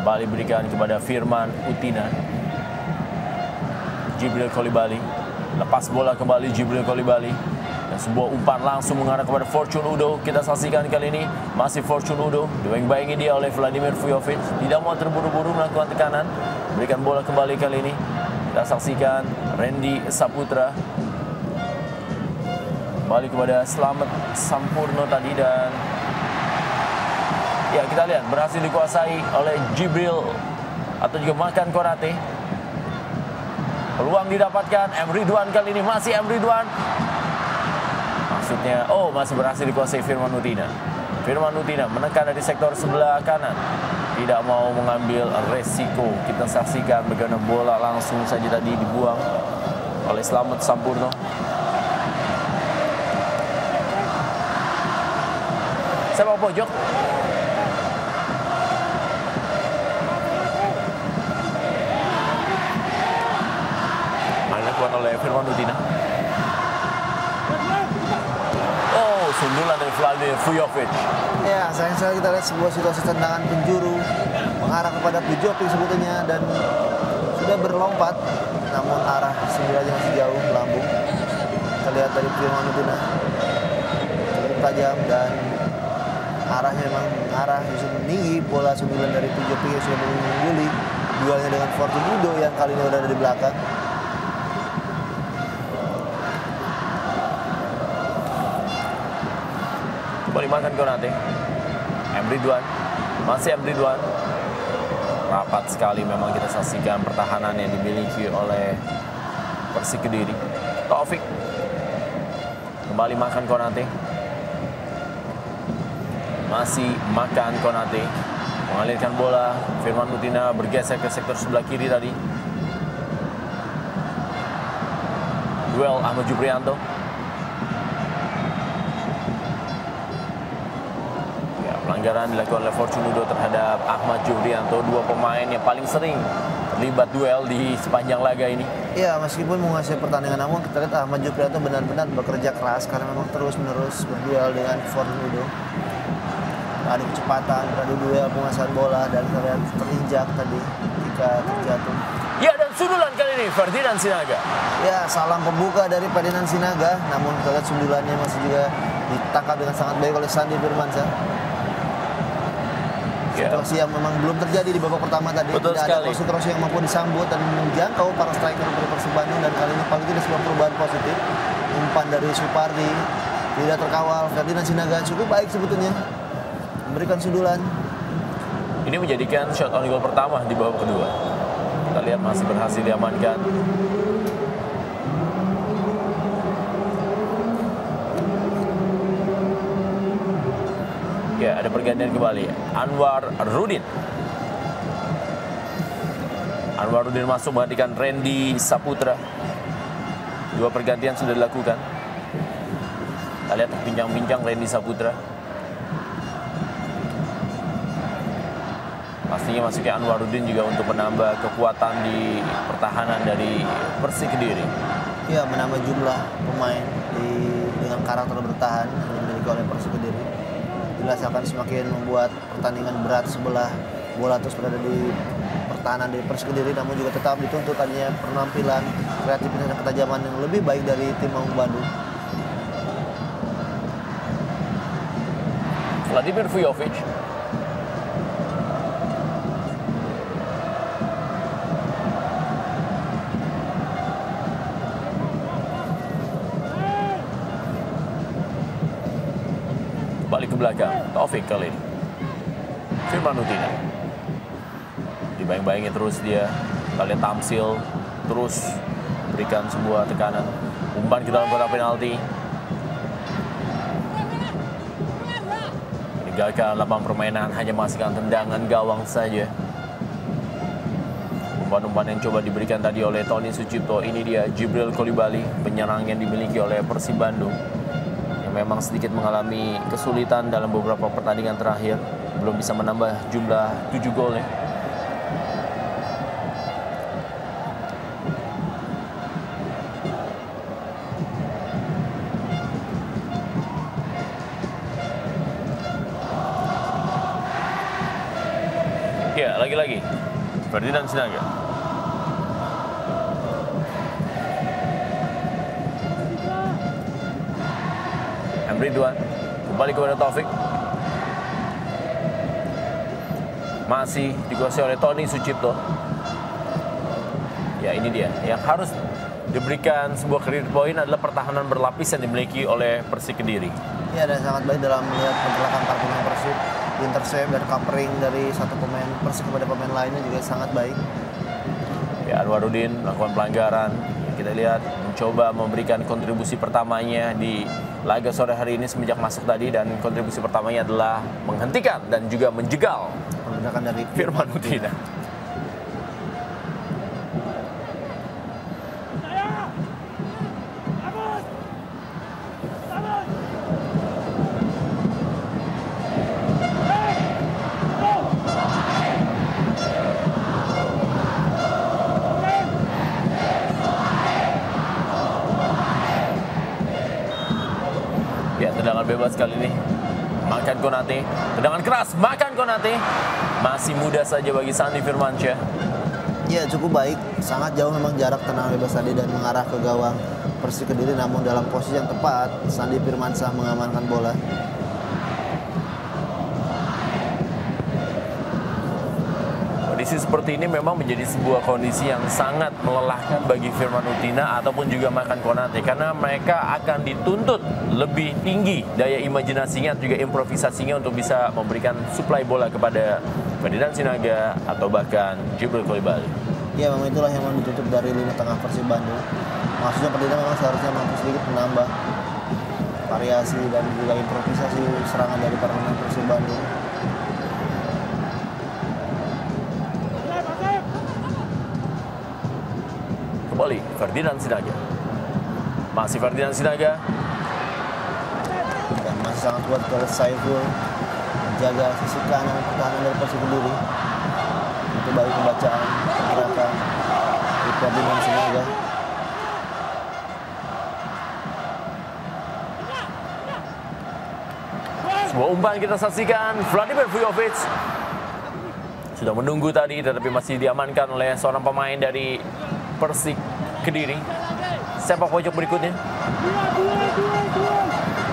Kembali berikan kepada Firman Utina. Jibril Kolibali. Lepas bola kembali Jibril Kolibali. Dan sebuah umpan langsung mengarah kepada Fortune Udo. Kita saksikan kali ini masih Fortune Udo. Dibayang-bayangi dia oleh Vladimir Vujovic. Tidak mau terburu-buru melakukan tekanan. Berikan bola kembali kali ini. Kita saksikan Randy Saputra. Kembali kepada Slamet Sampurno tadi dan ya kita lihat berhasil dikuasai oleh Jibril atau juga Makan Konate. Peluang didapatkan M. Ridwan kali ini masih M. Ridwan. Maksudnya masih berhasil dikuasai Firman Utina. Firman Utina menekan dari sektor sebelah kanan. Tidak mau mengambil resiko. Kita saksikan bagaimana bola langsung saja tadi dibuang oleh Slamet Sampurno. Sepak pojok. Dilakukan oleh Firman Utina. Sundulan dari Vladimir Vujovic. Ya, sayang sekali kita lihat sebuah situasi tendangan penjuru mengarah kepada Vujovic sebetulnya dan sudah berlompat, namun arah sundulannya masih jauh melambung. Kita lihat dari Firman Utina cukup tajam dan arahnya memang mengarah justru meninggi. Bola sundulan dari Vujovic yang sudah mengungguli duelnya dengan Fortune Udo yang kali ini berada di belakang. Kembali Makan Konate. M. Ridwan. Masih M. Ridwan. Rapat sekali memang kita saksikan pertahanan yang dimiliki oleh Persik Kediri. Taufik. Kembali Makan Konate. Masih Makan Konate. Mengalirkan bola. Firman Utina bergeser ke sektor sebelah kiri tadi. Duel Ahmad Juprianto. Pelanggaran dilakukan oleh Fortune Udo terhadap Ahmad Juprianto, dua pemain yang paling sering terlibat duel di sepanjang laga ini. Ya, meskipun menguasai pertandingan, namun kita lihat Ahmad Juprianto benar-benar bekerja keras karena memang terus-menerus berduel dengan Fortune Udo. Ada kecepatan, beradu duel, penguasaan bola, dan kita lihat terinjak tadi ketika terjatuh. Ya, dan sundulan kali ini Ferdinand Sinaga. Ya, salam pembuka dari Ferdinand Sinaga, namun kita lihat sundulannya masih juga ditangkap dengan sangat baik oleh Sandi Firmansyah. Situasi yang memang belum terjadi di babak pertama tadi. Betul tidak sekali. ada crossing yang mampu disambut dan menjangkau para striker dari Persib Bandung, dan kali ini paling tidak sebuah perubahan positif. Umpan dari Supardi tidak terkawal. Ferdinand Sinaga cukup baik sebetulnya memberikan sundulan. Ini menjadikan shot on goal pertama di babak kedua. Kita lihat masih berhasil diamankan. Ya, ada pergantian kembali. Anwar Rudin. Anwar Rudin masuk menggantikan Randy Saputra. Dua pergantian sudah dilakukan. Kita lihat bincang-bincang Randy Saputra. Pastinya masuknya Anwar Rudin juga untuk menambah kekuatan di pertahanan dari Persik Kediri. Ya, menambah jumlah pemain dengan karakter bertahan yang dimiliki oleh Persik Kediri. Jelas akan semakin membuat pertandingan berat sebelah bola terus berada di pertahanan dari Persik Kediri, namun juga tetap dituntut adanya penampilan, kreativitas dan ketajaman yang lebih baik dari tim Maung Bandung. Vladimir Vujovic. Balik ke belakang, Taufik kali ini. Firman Utina. Dibayang-bayangi terus dia. Kalian Tamsil terus berikan sebuah tekanan. Umpan ke dalam kotak penalti. meninggalkan lapangan permainan, hanya menghasilkan tendangan gawang saja. Umpan-umpan yang coba diberikan tadi oleh Tony Sucipto. Ini dia Jibril Coulibaly, penyerang yang dimiliki oleh Persib Bandung, yang memang sedikit mengalami kesulitan dalam beberapa pertandingan terakhir, belum bisa menambah jumlah 7 golnya. Ya, lagi-lagi Ferdinand Sinaga. Ridwan kembali kepada Taufik, masih dikuasai oleh Tony Sucipto. Ya, ini dia yang harus diberikan sebuah credit point adalah pertahanan berlapis yang dimiliki oleh Persik Kediri. Ya, dan sangat baik dalam melihat pergerakan para pemain Persib, intercept dan covering dari satu pemain Persik kepada pemain lainnya juga sangat baik. Ya, Anwarudin melakukan pelanggaran. Kita lihat mencoba memberikan kontribusi pertamanya di laga sore hari ini semenjak masuk tadi, dan kontribusi pertamanya adalah menghentikan dan juga menjegal pergerakan dari Firman Utina. Tendangan bebas kali ini, makan Konate. Tendangan keras, makan Konate. Masih mudah saja bagi Sandi Firmansyah. Ya, cukup baik. Sangat jauh memang jarak tendangan bebas tadi dan mengarah ke gawang Persik Kediri, namun dalam posisi yang tepat Sandi Firmansyah mengamankan bola. Kondisi seperti ini memang menjadi sebuah kondisi yang sangat melelahkan bagi Firman Utina ataupun juga Makan Konate, karena mereka akan dituntut lebih tinggi daya imajinasinya juga improvisasinya untuk bisa memberikan suplai bola kepada Ferdinand Sinaga atau bahkan Jibril Coulibaly. Ya, memang itulah yang mau ditutup dari lini tengah Persib Bandung. Maksudnya Ferdinand memang seharusnya mampu sedikit menambah variasi dan juga improvisasi serangan dari para pemain Persib Bandung. Kembali Ferdinand Sinaga. Masih Ferdinand Sinaga. Dan masih sangat kuat oleh Saiful menjaga sisi kanan pertahanan dari Persik Kediri. Itu baik pembacaan pergerakan di Ferdinand Sinaga. Sebuah umpan kita saksikan, Vladimir Vujovic sudah menunggu tadi, tetapi masih diamankan oleh seorang pemain dari Persik Kediri. Sepak pojok berikutnya.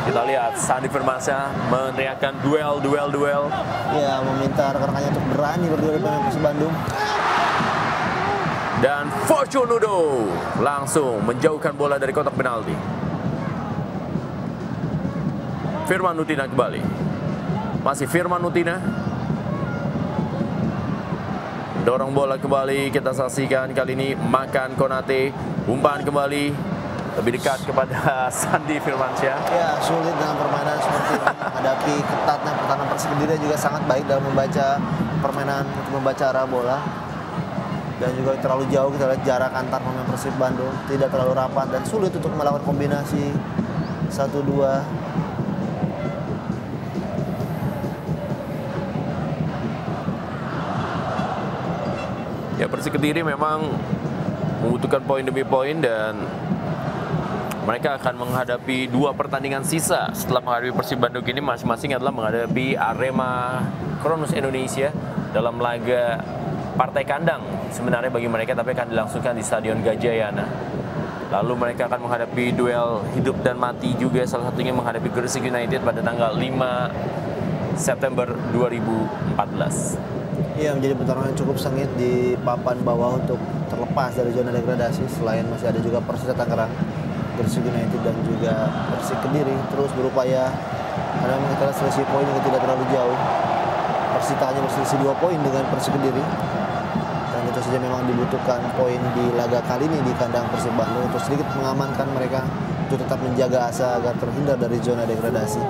Kita lihat Sandi Firmansyah meneriakkan duel. Ya, meminta rekan-rekannya untuk berani berdua di pemain Persib Bandung. Dan Fortunudo langsung menjauhkan bola dari kotak penalti. Firman Utina kembali. Masih Firman Utina. Dorong bola kembali, kita saksikan kali ini Makan Konate. Umpan kembali, lebih dekat kepada Sandi Firmansyah. Ya, sulit dengan permainan seperti ini. Menghadapi ketatnya pertahanan Persik Kediri juga sangat baik dalam membaca permainan, untuk membaca arah bola. Dan juga terlalu jauh, kita lihat jarak antar pemain Persib Bandung tidak terlalu rapat dan sulit untuk melakukan kombinasi 1-2. Ya, Persik Kediri memang membutuhkan poin demi poin dan mereka akan menghadapi 2 pertandingan sisa setelah menghadapi Persib Bandung ini. Masing-masing adalah menghadapi Arema Kronos Indonesia dalam laga partai kandang sebenarnya bagi mereka, tapi akan dilangsungkan di Stadion Gajayana. Lalu mereka akan menghadapi duel hidup dan mati juga, salah satunya menghadapi Gresik United pada tanggal 5 September 2014. Iya, menjadi pertarungan yang cukup sengit di papan bawah untuk terlepas dari zona degradasi. Selain masih ada juga Persita Tangerang, Gresik United dan juga Persik Kediri terus berupaya, karena memang kita lihat selisih poin yang tidak terlalu jauh. Persita hanya berselisih 2 poin dengan Persik Kediri. Dan itu saja memang dibutuhkan poin di laga kali ini di kandang Persib Bandung untuk sedikit mengamankan mereka untuk tetap menjaga asa agar terhindar dari zona degradasi.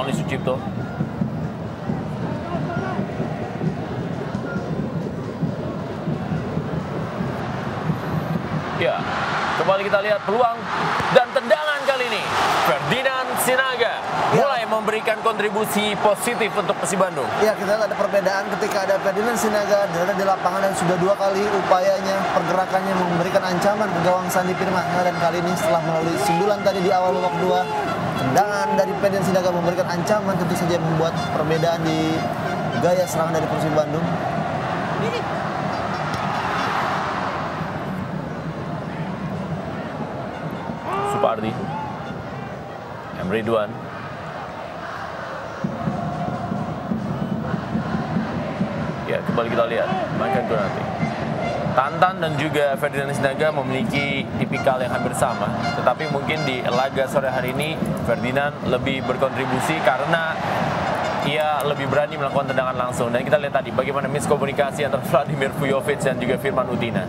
Stanley Sucipto. Ya, kembali kita lihat peluang dan tendangan kali ini. Ferdinand Sinaga mulai memberikan kontribusi positif untuk Persib Bandung. Ya, kita lihat ada perbedaan ketika ada Ferdinand Sinaga berada di lapangan dan sudah 2 kali upayanya, pergerakannya memberikan ancaman ke gawang Sandi Firmansyah, dan kali ini setelah melalui sundulan tadi di awal babak 2, tendangan dari Ferdinand Sinaga memberikan ancaman, tentu saja membuat perbedaan di gaya serangan dari Persib Bandung. Supardi, M. Ridwan, ya kembali kita lihat Michael Gunati. Tantan dan juga Ferdinand Sinaga memiliki tipikal yang hampir sama, tetapi mungkin di laga sore hari ini Ferdinand lebih berkontribusi karena ia lebih berani melakukan tendangan langsung. Dan kita lihat tadi bagaimana miskomunikasi antara Vladimir Vujovic dan juga Firman Utina.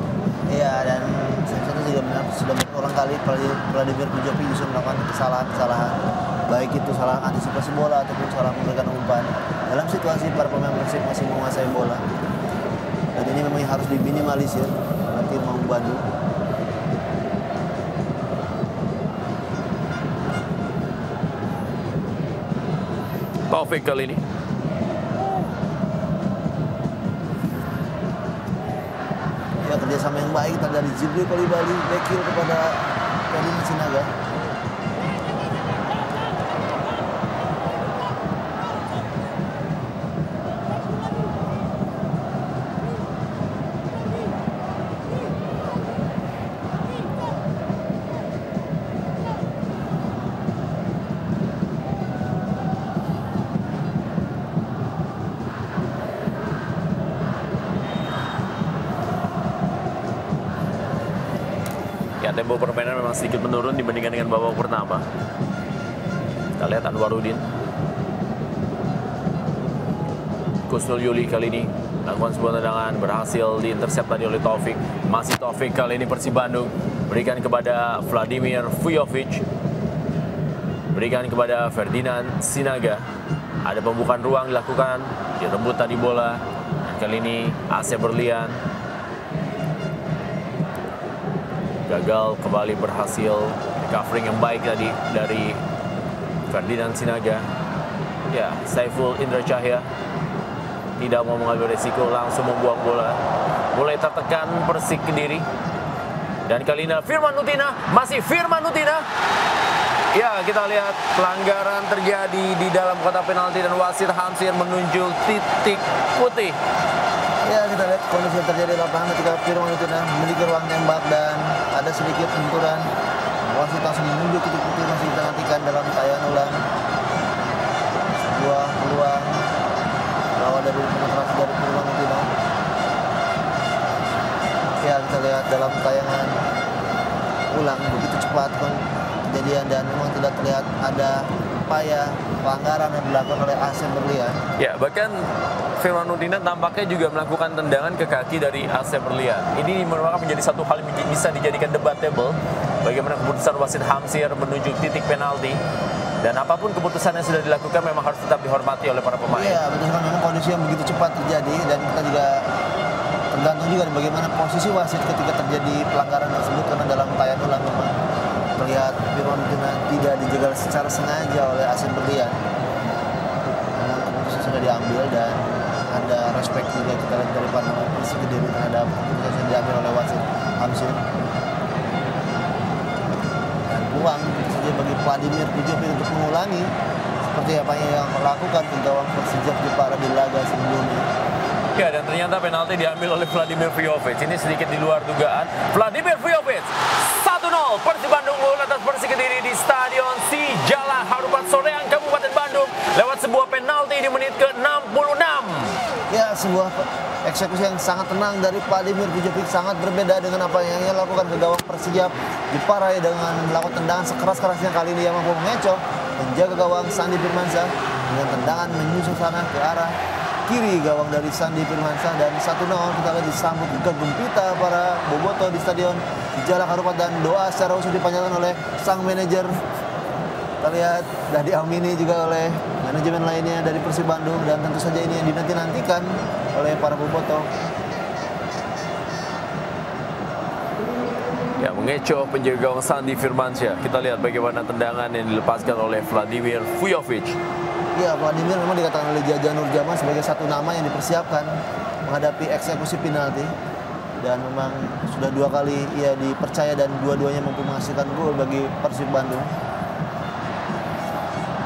Iya, dan saya juga sudah berulang kali Vladimir Vujovic justru melakukan kesalahan-kesalahan, baik itu salah antisipasi bola ataupun salah memberikan umpan dalam situasi para pemain Persib masih menguasai bola. Dan ini memang harus diminimalisir nanti mau Bandung. Taufik kali ini. Ya, kerjasama yang baik dari Jibril Kolibali, Bekir kepada Ferdinand Sinaga. Tempo permainan memang sedikit menurun dibandingkan dengan babak pertama. Kita lihat Anwarudin. Kusnul Yuli kali ini melakukan sebuah tendangan, berhasil diintersep tadi oleh Taufik. Masih Taufik kali ini Persib Bandung berikan kepada Vladimir Vujovic, berikan kepada Ferdinand Sinaga. Ada pembukaan ruang dilakukan, direbut tadi bola. Dan kali ini Asep Berlian gagal, kembali berhasil covering yang baik tadi dari Ferdinand Sinaga. Ya, Saiful Indra Cahya tidak mau mengambil resiko, langsung membuang bola. Mulai tertekan Persik Kediri. Dan kali ini Firman Utina, masih Firman Utina. Ya, kita lihat pelanggaran terjadi di dalam kotak penalti dan wasit Hamsir menunjuk titik putih. Ya, kita lihat kondisi yang terjadi di lapangan ketika Firman Utina memiliki ruang tembak dan ada sedikit benturan. Wasit langsung menunjuk titik putih, masih kita nantikan dalam tayangan ulang. Sebuah peluang lawan dari penetrasi dari Firman Utina. Ya, kita lihat dalam tayangan ulang begitu cepat kejadian dan memang tidak terlihat ada upaya pelanggaran yang dilakukan oleh Asep Berlian. Ya, bahkan Firman Utina tampaknya juga melakukan tendangan ke kaki dari Asep Berlian. Ini merupakan menjadi satu hal yang bisa dijadikan debatable. Bagaimana keputusan wasit Hamsir menunjuk titik penalti. Dan apapun keputusan yang sudah dilakukan memang harus tetap dihormati oleh para pemain. Iya, betul kan, memang kondisi yang begitu cepat terjadi dan kita juga tergantung juga bagaimana posisi wasit ketika terjadi pelanggaran tersebut, karena dalam tayangan ulang memang terlihat Firman Utina tidak dijaga secara sengaja oleh Asep Berlian. Memang keputusan sudah diambil dan ada respect juga kita lihat dari pandangan Persik Kediri terhadap keputusan yang diambil oleh wasit Hamsir. Dan peluang tentu saja bagi Vladimir Vujovic untuk mengulangi seperti apa yang melakukan ke gawang Persijap Jepara di laga sebelumnya. Ya, dan ternyata penalti diambil oleh Vladimir Vujovic. Ini sedikit di luar dugaan. Vladimir Vujovic 1-0 Persib Bandung unggul atas Persik Kediri di Stadion Sijalak Harupat Soreang Kabupaten Bandung lewat sebuah penalti di menit ke-66. Ya, sebuah eksekusi yang sangat tenang dari Vladimir Vujovic, sangat berbeda dengan apa yang ia lakukan ke gawang Persijap Jepara dengan melakukan tendangan sekeras-kerasnya. Kali ini ia mampu mengecoh menjaga gawang Sandi Firmansyah dengan tendangan menyusul sana ke arah kiri gawang dari Sandi Firmansyah, dan 1-0 kita lihat disambut gegap gempita para boboto di Stadion Sijalak Harupat dan doa secara khusus dipanjatkan oleh sang manajer Kita lihat sudah diamini juga oleh manajemen lainnya dari Persib Bandung, dan tentu saja ini yang dinanti-nantikan oleh para bobotoh. Ya, mengecoh penjaga gawang Sandi Firmansyah. Kita lihat bagaimana tendangan yang dilepaskan oleh Vladimir Vujovic. Ya, Vladimir memang dikatakan oleh Jaja Nurjaman sebagai satu nama yang dipersiapkan menghadapi eksekusi penalti. Dan memang sudah 2 kali ia dipercaya dan dua-duanya mampu menghasilkan gol bagi Persib Bandung.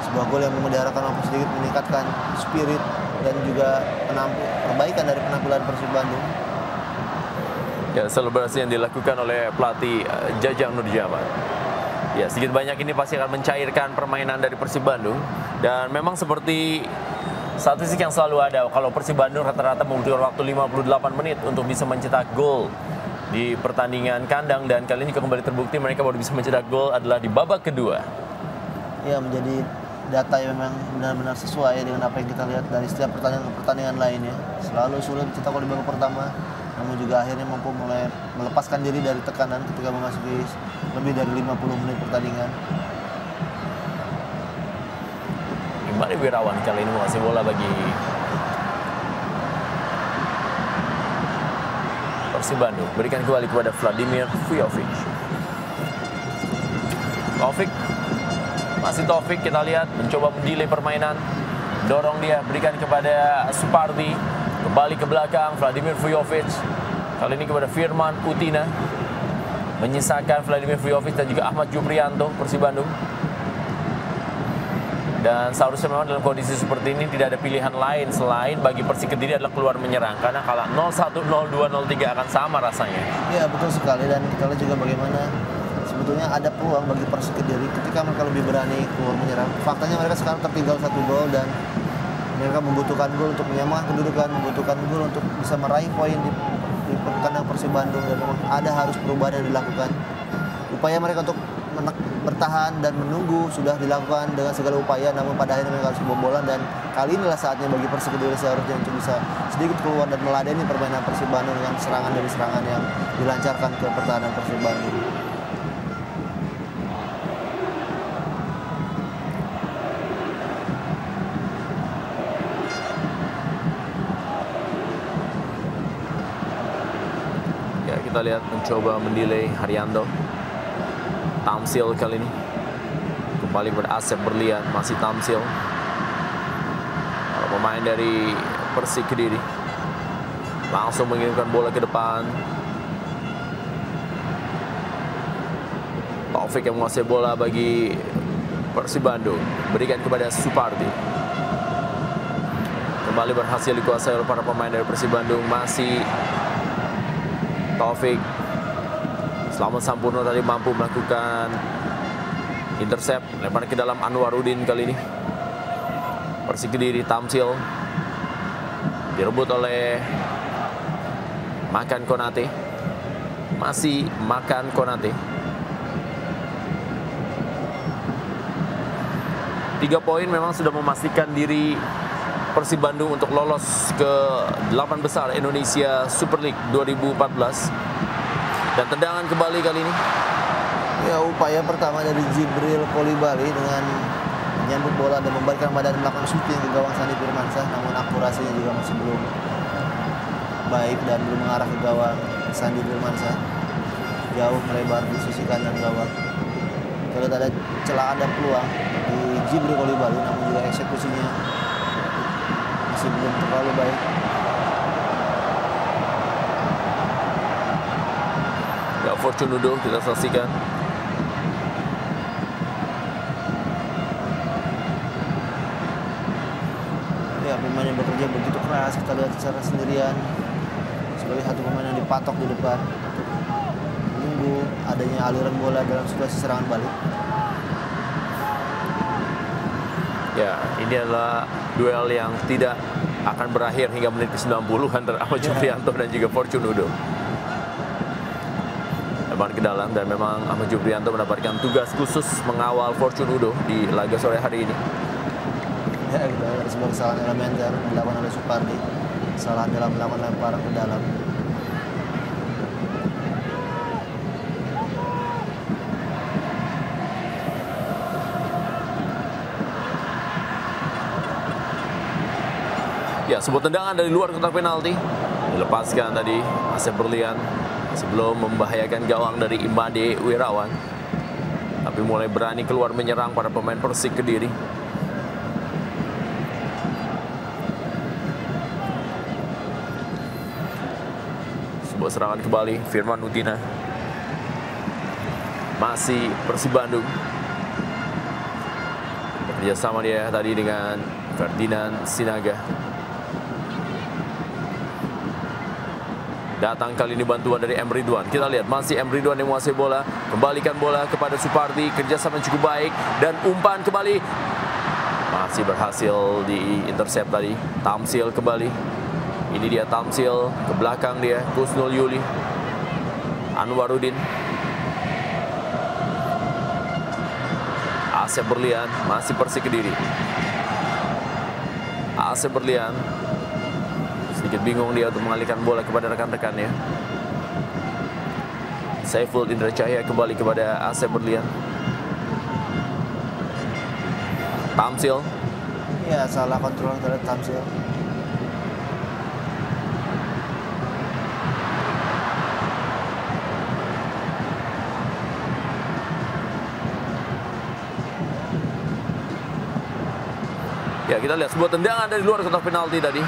Sebuah gol yang diharapkan mampu sedikit meningkatkan spirit dan juga perbaikan dari penampilan Persib Bandung. Ya, selebrasi yang dilakukan oleh pelatih Jajang Nurjaman. Ya, sedikit banyak ini pasti akan mencairkan permainan dari Persib Bandung. Dan memang seperti statistik yang selalu ada, kalau Persib Bandung rata-rata membutuhkan waktu 58 menit untuk bisa mencetak gol di pertandingan kandang. Dan kali ini kembali terbukti mereka baru bisa mencetak gol adalah di babak kedua. Ya, menjadi data yang memang benar-benar sesuai dengan apa yang kita lihat dari setiap pertandingan lainnya. Selalu sulit mencetak gol di babak pertama, namun juga akhirnya mampu mulai melepaskan diri dari tekanan ketika memasuki lebih dari 50 menit pertandingan. Kembali Wirawan kali ini mengasih bola bagi Persib Bandung. Berikan kembali kepada Vladimir Vujovic. Taufik kita lihat mencoba mendelay permainan. Dorong dia, berikan kepada Supardi. Kembali ke belakang, Vladimir Vujovic. Kali ini kepada Firman Utina. Menyisakan Vladimir Vujovic dan juga Ahmad Juprianto, Persib Bandung. Dan seharusnya memang dalam kondisi seperti ini tidak ada pilihan lain selain bagi Persik Kediri adalah keluar menyerang. Karena kalau 0-1, 0-2, 0-3 akan sama rasanya. Iya, betul sekali. Dan kita lihat juga bagaimana sebetulnya ada peluang bagi Persik Kediri ketika mereka lebih berani keluar menyerang. Faktanya mereka sekarang tertinggal 1 gol dan mereka membutuhkan gol untuk menyamakan kedudukan, membutuhkan gol untuk bisa meraih poin di kandang Persib Bandung. Dan memang harus perubahan yang dilakukan. Upaya mereka untuk bertahan dan menunggu sudah dilakukan dengan segala upaya, namun pada akhirnya mereka harus kebobolan. Dan kali inilah saatnya bagi Persik Kediri seharusnya untuk bisa sedikit keluar dan meladeni permainan Persib Bandung dengan serangan demi serangan yang dilancarkan ke pertahanan Persib Bandung. Ya, kita lihat mencoba mendelay Haryanto. Tamsil kali ini kembali kepada Asep Berlian, masih Tamsil, pemain dari Persik Kediri langsung mengirimkan bola ke depan. Taufik yang menguasai bola bagi Persib Bandung, berikan kepada Supardi. Kembali berhasil dikuasai oleh para pemain dari Persib Bandung, masih Taufik. Selamat Sampurno tadi mampu melakukan intercept, lemparan ke dalam Anwarudin kali ini. Persik Kediri, Tamsil direbut oleh Makan Konate. Masih Makan Konate. 3 poin memang sudah memastikan diri Persib Bandung untuk lolos ke 8 besar Indonesia Super League 2014. Dan tendangan kembali kali ini. Ya, upaya pertama dari Jibril Kolibali dengan menyambut bola dan membalikan badan melakukan shooting ke gawang Sandi Firmansyah, namun akurasinya juga masih belum baik dan belum mengarah ke gawang Sandi Firmansyah. Jauh melebar di sisi kanan gawang. Kalau ada celah, ada peluang di Jibril Kolibali, namun juga eksekusinya masih belum terlalu baik. Fortunudo kita saksikan. Ya, pemain yang bekerja begitu keras, kita lihat secara sendirian sebagai satu pemain yang dipatok di depan untuk menunggu adanya aliran bola dalam situasi serangan balik. Ya, ini adalah duel yang tidak akan berakhir hingga menit ke-90 antara Ahmad Juprianto dan juga Fortunudo. Lemparan ke dalam, dan memang Ahmad Juprianto mendapatkan tugas khusus mengawal Fortunudo di laga sore hari ini. Ya, kita lihat sebuah kesalahan elementer dilakukan oleh Supardi. Kesalahan dalam melakukan lemparan ke dalam. Ya, sebuah tendangan dari luar kotak penalti. Dilepaskan tadi Asep Berlian sebelum membahayakan gawang dari Imade Wirawan. Tapi mulai berani keluar menyerang para pemain Persik Kediri. Sebuah serangan kembali Firman Utina. Masih Persib Bandung. Bekerja sama dia tadi dengan Ferdinand Sinaga. Datang kali ini bantuan dari M. Ridwan. Kita lihat masih M. Ridwan yang menguasai bola. Kembalikan bola kepada Supardi. Kerjasama cukup baik. Dan umpan kembali. Masih berhasil di intercept tadi. Tamsil kembali. Ini dia Tamsil. Ke belakang dia. Kusnul Yuli. Anwarudin. Asep Berlian. Masih Persik Kediri. Asep Berlian. Sedikit bingung dia untuk mengalihkan bola kepada rekan-rekannya. Saiful Indra Cahya kembali kepada Asep Berlian. Tamsil. Ya, salah kontrol terhadap Tamsil. Ya, kita lihat sebuah tendangan dari luar kotak penalti tadi.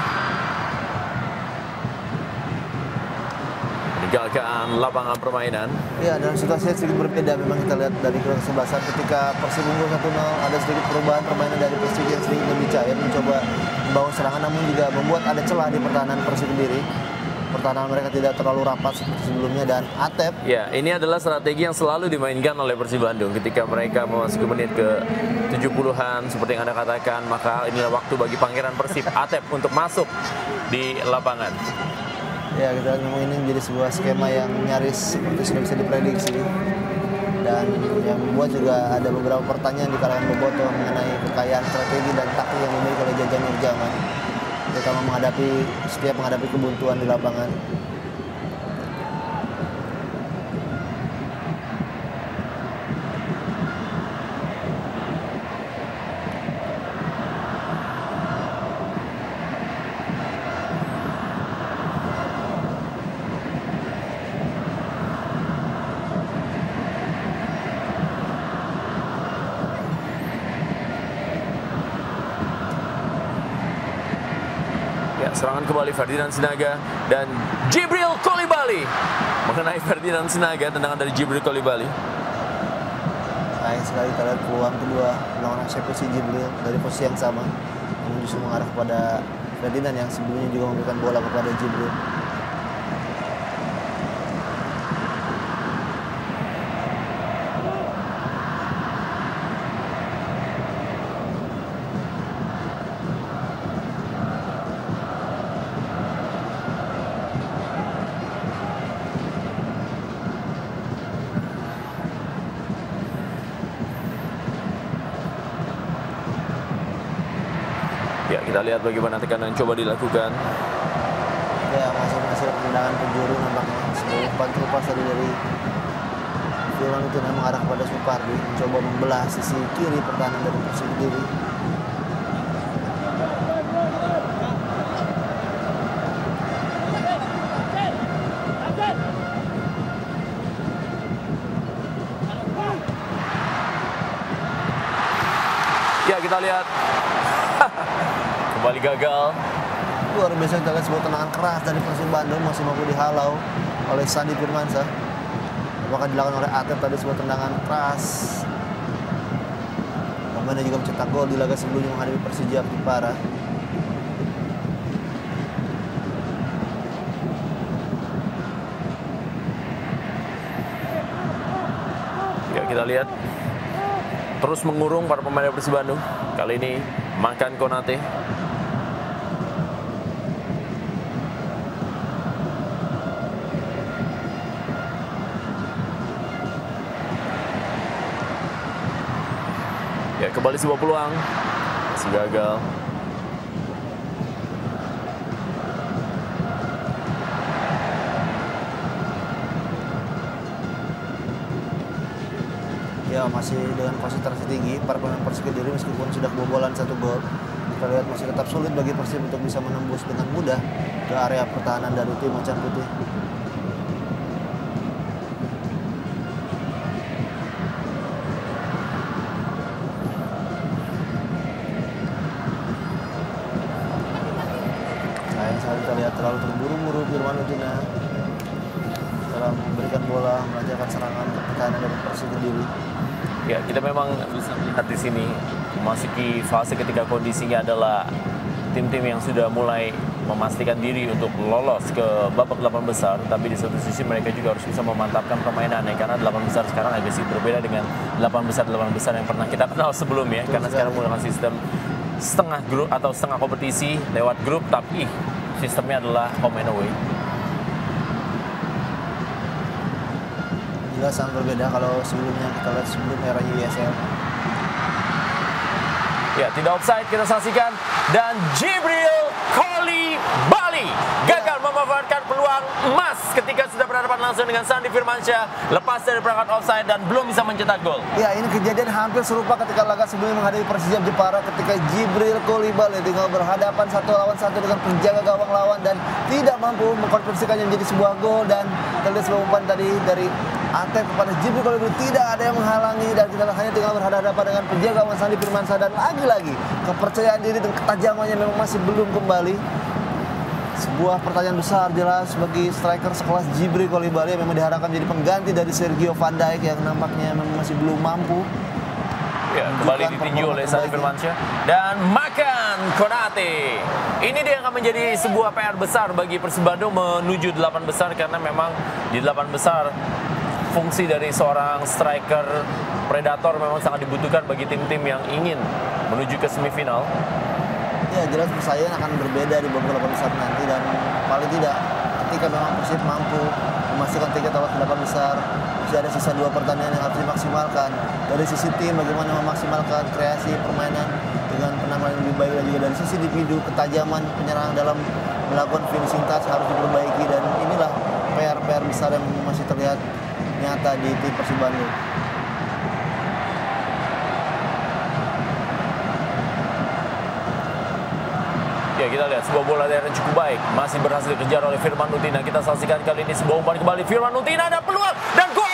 Meninggalkan lapangan permainan. Ya, dalam situasi sedikit berbeda memang kita lihat dari kesebelasan ketika Persib unggul 1-0 ada sedikit perubahan permainan dari Persib yang sedikit lebih cair mencoba membangun serangan namun juga membuat ada celah di pertahanan Persib sendiri. Pertahanan mereka tidak terlalu rapat seperti sebelumnya dan Atep. Ya, ini adalah strategi yang selalu dimainkan oleh Persib Bandung ketika mereka memasuki menit ke 70-an seperti yang Anda katakan, maka inilah waktu bagi Pangeran Persib Atep untuk masuk di lapangan. Ya, kita memang ini menjadi sebuah skema yang nyaris seperti sudah bisa diprediksi. Dan yang membuat juga ada beberapa pertanyaan di kalangan bobotoh mengenai kekayaan strategi dan taktik yang dimiliki oleh Jaja Nurjaman, terutama setiap menghadapi kebuntuan di lapangan. Serangan kembali Ferdinand Sinaga dan Jibril Kolibali. Mengenai Ferdinand Sinaga, tendangan dari Jibril Kolibali. Sayang sekali kita lihat peluang kedua melawan eksekusi Jibril dari posisi yang sama. Namun justru mengarah kepada Ferdinand yang sebelumnya juga memberikan bola kepada Jibril. Ya, kita lihat bagaimana tekanan coba dilakukan. Ya, masih tendangan penjuru nampaknya. Sebuah umpan terlepas dari Firman itu mengarah kepada Supardi, mencoba membelah sisi kiri pertahanan dari Persib Kediri. Ya, kita lihat. Kembali gagal. Luar biasa kita lihat sebuah tendangan keras dari Persib Bandung masih mampu dihalau oleh Sandi Firmansyah. Apakah dilakukan oleh Atep tadi sebuah tendangan keras. Pemainnya juga mencetak gol di laga sebelumnya menghadapi Persija Jepara. Ya, kita lihat terus mengurung para pemain Persib Bandung. Kali ini Makan Konate. Ya, kembali sebuah peluang. Masih gagal. Ya, masih dengan konsentrasi tinggi para pemain Persik Kediri meskipun sudah kebobolan 1 gol. kita lihat masih tetap sulit bagi Persib untuk bisa menembus dengan mudah ke area pertahanan dari tim Macan Putih. Sayang sekali kita lihat terlalu terburu-buru Firman Utina dalam memberikan bola, melancarkan serangan ke pertahanan dari Persib sendiri. Ya, kita memang bisa melihat di sini memasuki fase ketika kondisinya adalah tim-tim yang sudah mulai memastikan diri untuk lolos ke babak 8 besar, tapi di satu sisi mereka juga harus bisa memantapkan permainannya karena 8 besar sekarang agak sih berbeda dengan 8 besar yang pernah kita kenal sebelumnya, karena sekarang menggunakan sistem setengah grup atau setengah kompetisi lewat grup, tapi sistemnya adalah home and away. Jelas sangat berbeda kalau sebelumnya kita lihat sebelum era USL. Ya, tidak offside kita saksikan, dan Jibril Coulibaly gagal memanfaatkan peluang emas ketika sudah berhadapan langsung dengan Sandi Firmansyah, lepas dari perangkat offside dan belum bisa mencetak gol. Ya, ini kejadian hampir serupa ketika laga sebelumnya menghadapi Persija Jepara ketika Jibril Coulibaly tinggal berhadapan 1 lawan 1 dengan penjaga gawang lawan dan tidak mampu mengkonversikannya menjadi sebuah gol. Dan terlihat sebuah umpan tadi dari Atep kepada Jibril Coulibaly, tidak ada yang menghalangi dan kita hanya tinggal berhadapan dengan penjaga gawang Sandi Firmansyah, dan lagi-lagi kepercayaan diri dan ketajamannya memang masih belum kembali. Sebuah pertanyaan besar jelas bagi striker sekelas Jibril Coulibaly yang memang diharapkan menjadi pengganti dari Sergio Van Dijk yang nampaknya memang masih belum mampu. Ya, kembali ditinju oleh Sandi Firmansyah dan Makan Konate. Ini dia yang akan menjadi sebuah PR besar bagi Persib Bandung menuju 8 besar, karena memang di 8 besar fungsi dari seorang striker predator memang sangat dibutuhkan bagi tim-tim yang ingin menuju ke semifinal. Ya, jelas persaingan akan berbeda di babak 8 besar nanti, dan paling tidak ketika memang Persib mampu memastikan tiket lolos ke 8 besar, masih ada sisa 2 pertandingan yang harus dimaksimalkan. Dari sisi tim bagaimana memaksimalkan kreasi permainan dengan penampilan yang lebih baik, dan juga dari sisi individu ketajaman penyerang dalam melakukan finishing touch harus diperbaiki, dan inilah PR-PR besar yang masih terlihat nyata di tim Persib Bandung. Ya, kita lihat sebuah bola yang cukup baik, masih berhasil dikejar oleh Firman Utina. Kita saksikan kali ini sebuah umpan kembali Firman Utina, ada peluang dan gol!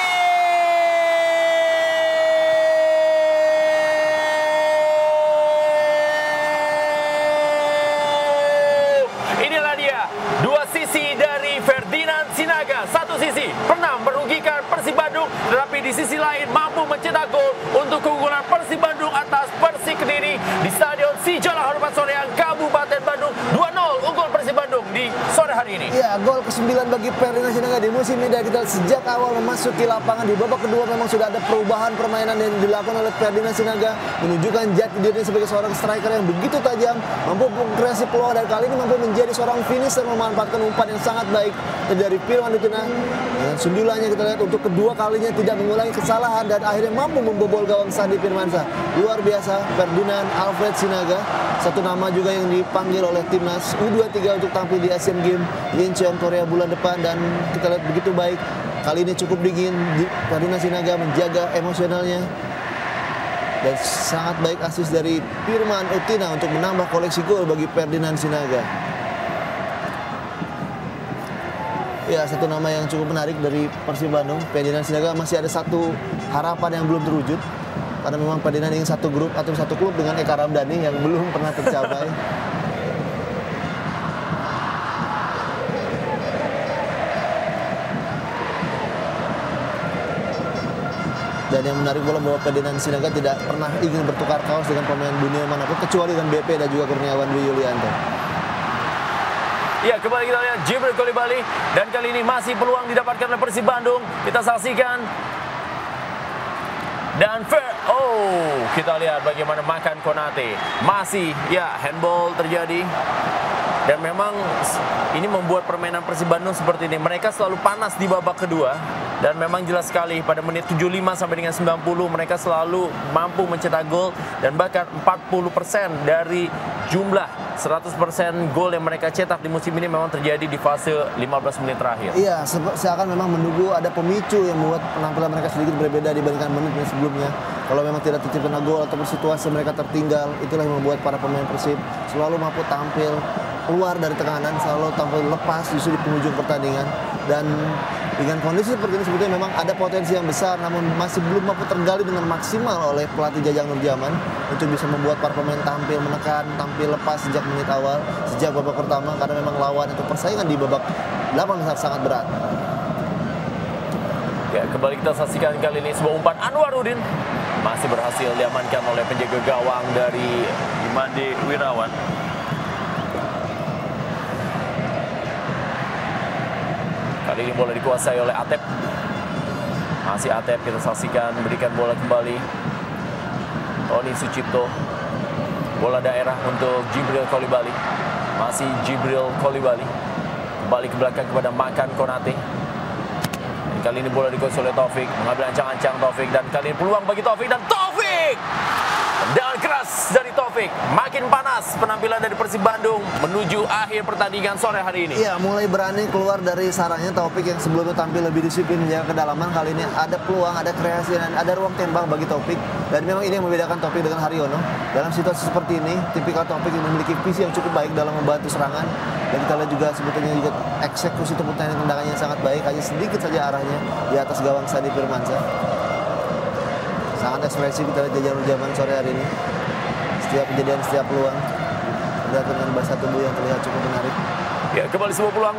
Inilah dia, dua sisi dari Ferdinand Sinaga. Satu sisi pernah merugikan Persib Bandung, tetapi di sisi lain mampu mencetak gol untuk keunggulan Persib Bandung atas Persik Kediri di Stadion Sijalak Harupat Soreang, Kabupaten Bandung. 2-0 unggul Persib Bandung di sore hari ini. Ya, gol ke-9 bagi Ferdinand Sinaga di musim ini. Kita sejak awal memasuki lapangan di babak kedua memang sudah ada perubahan permainan yang dilakukan oleh Ferdinand Sinaga, menunjukkan jati dirinya sebagai seorang striker yang begitu tajam, mampu mengkreasi peluang, dan kali ini mampu menjadi seorang finisher, memanfaatkan umpan yang sangat baik dari Firman Utina. Dengan sundulannya kita lihat untuk kedua kalinya tidak mengulangi kesalahan dan akhirnya mampu membobol gawang Sandi Firmansyah. Luar biasa Ferdinand Alfred Sinaga, satu nama juga yang dipanggil oleh timnas U23 untuk tampil di Asian Games di Incheon, Korea bulan depan, dan kita lihat begitu baik. Kali ini cukup dingin Ferdinand Sinaga menjaga emosionalnya, dan sangat baik asis dari Firman Utina untuk menambah koleksi gol bagi Ferdinand Sinaga. Ya, satu nama yang cukup menarik dari Persib Bandung, Ferdinand Sinaga. Masih ada satu harapan yang belum terwujud, karena memang Ferdinand ingin satu grup atau satu klub dengan Eka Ramdhani yang belum pernah tercapai. Dan yang menarik bola bahwa Ferdinand Sinaga tidak pernah ingin bertukar kaos dengan pemain dunia manapun kecuali dengan BP dan juga Kurniawan Dwi Yulianto. Ya, kembali kita lihat Jibril Coulibaly, dan kali ini masih peluang didapatkan oleh Persib Bandung. Kita saksikan. Dan kita lihat bagaimana Makan Konate. Masih ya handball terjadi. Dan memang ini membuat permainan Persib Bandung seperti ini. Mereka selalu panas di babak kedua. Dan memang jelas sekali pada menit 75 sampai dengan 90 mereka selalu mampu mencetak gol. Dan bahkan 40% dari jumlah 100% gol yang mereka cetak di musim ini memang terjadi di fase 15 menit terakhir. Iya, seakan memang menunggu ada pemicu yang membuat penampilan mereka sedikit berbeda dibandingkan menit sebelumnya. Kalau memang tidak tercipta gol ataupun situasi mereka tertinggal, itulah yang membuat para pemain Persib selalu mampu tampil keluar dari tekanan, selalu tampil lepas justru di penghujung pertandingan. Dan dengan kondisi seperti ini sebetulnya memang ada potensi yang besar, namun masih belum mampu tergali dengan maksimal oleh pelatih Jajang Nurjaman untuk bisa membuat para pemain tampil menekan, tampil lepas sejak menit awal, sejak babak pertama, karena memang lawan itu persaingan di babak 8 besar sangat berat. Ya, kembali kita saksikan kali ini sebuah umpan Anwarudin masih berhasil diamankan oleh penjaga gawang dari Imade Wirawan. Kali ini bola dikuasai oleh Atep. Masih Atep, kita saksikan berikan bola kembali. Tony Sucipto. Bola daerah untuk Jibril Kolibali. Masih Jibril Kolibali. Kembali ke belakang kepada Makan Konate. Dan kali ini bola dikuasai oleh Taufik. Mengambil ancang-ancang Taufik. Dan kali ini peluang bagi Taufik. Dan Taufik! Tendangan keras dari Taufik. Makin panas penampilan dari Persib Bandung menuju akhir pertandingan sore hari ini. Iya, mulai berani keluar dari sarangnya Taufik yang sebelumnya tampil lebih disiplin menjaga kedalaman. Kali ini ada peluang, ada kreasi, dan ada ruang tembak bagi Taufik. Dan memang ini yang membedakan Taufik dengan Haryono. Dalam situasi seperti ini, tipikal Taufik yang memiliki visi yang cukup baik dalam membantu serangan. Dan kita lihat juga sebetulnya juga eksekusi tendangannya yang sangat baik, hanya sedikit saja arahnya di atas gawang Sandi Firmansyah. Sangat ekspresif kita lihat Jajang Nurjaman sore hari ini. Setiap kejadian, setiap peluang, dan dengan bahasa tubuh yang terlihat cukup menarik. Ya, kembali sebuah peluang.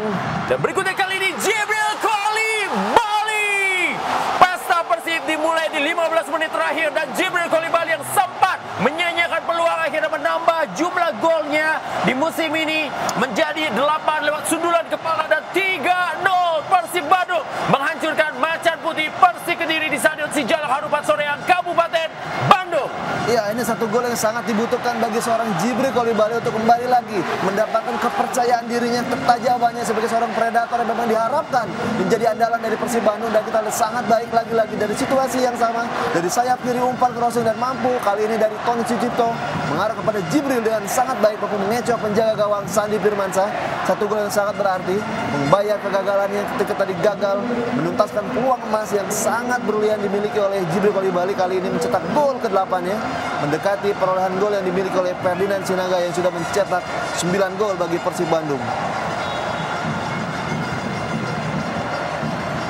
Dan berikutnya kali ini Jibril Kolibali. Pesta Persib dimulai di 15 menit terakhir. Dan Jibril Kolibali yang sempat menyanyiakan peluang akhirnya menambah jumlah golnya di musim ini menjadi 8 lewat sundulan kepala dan 3-0. Persib Bandung menghancurkan Macan Putih Persik Kediri di Stadion Sijalak Harupat Soreang, Kabupaten Bandung. Ya, ini satu gol yang sangat dibutuhkan bagi seorang Jibril Kolibali untuk kembali lagi mendapatkan kepercayaan dirinya, ketajamannya sebagai seorang predator yang memang diharapkan menjadi andalan dari Persib Bandung. Dan kita lihat sangat baik lagi-lagi dari situasi yang sama, dari sayap kiri umpan crossing dan mampu kali ini dari Tony Sucipto mengarah kepada Jibril dengan sangat baik mampu mengecoh penjaga gawang Sandi Firmansyah. Satu gol yang sangat berarti, membayar kegagalannya ketika tadi gagal menuntaskan peluang emas yang sangat berlian dimiliki oleh Jibril Kolibali. Kali ini mencetak gol ke-8-nya, mendekati perolehan gol yang dimiliki oleh Ferdinand Sinaga yang sudah mencetak 9 gol bagi Persib Bandung.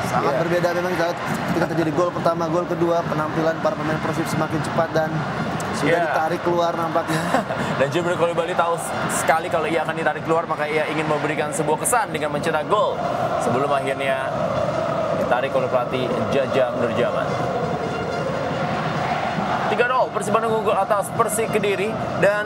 Sangat berbeda memang ketika terjadi gol pertama, gol kedua, penampilan para pemain Persib semakin cepat dan sudah ditarik keluar nampaknya. Dan Jibril Kolibali tahu sekali kalau ia akan ditarik keluar, maka ia ingin memberikan sebuah kesan dengan mencetak gol sebelum akhirnya ditarik oleh pelatih Jajang Nurjaman. 3-0 Persib Bandung unggul atas Persik Kediri. Dan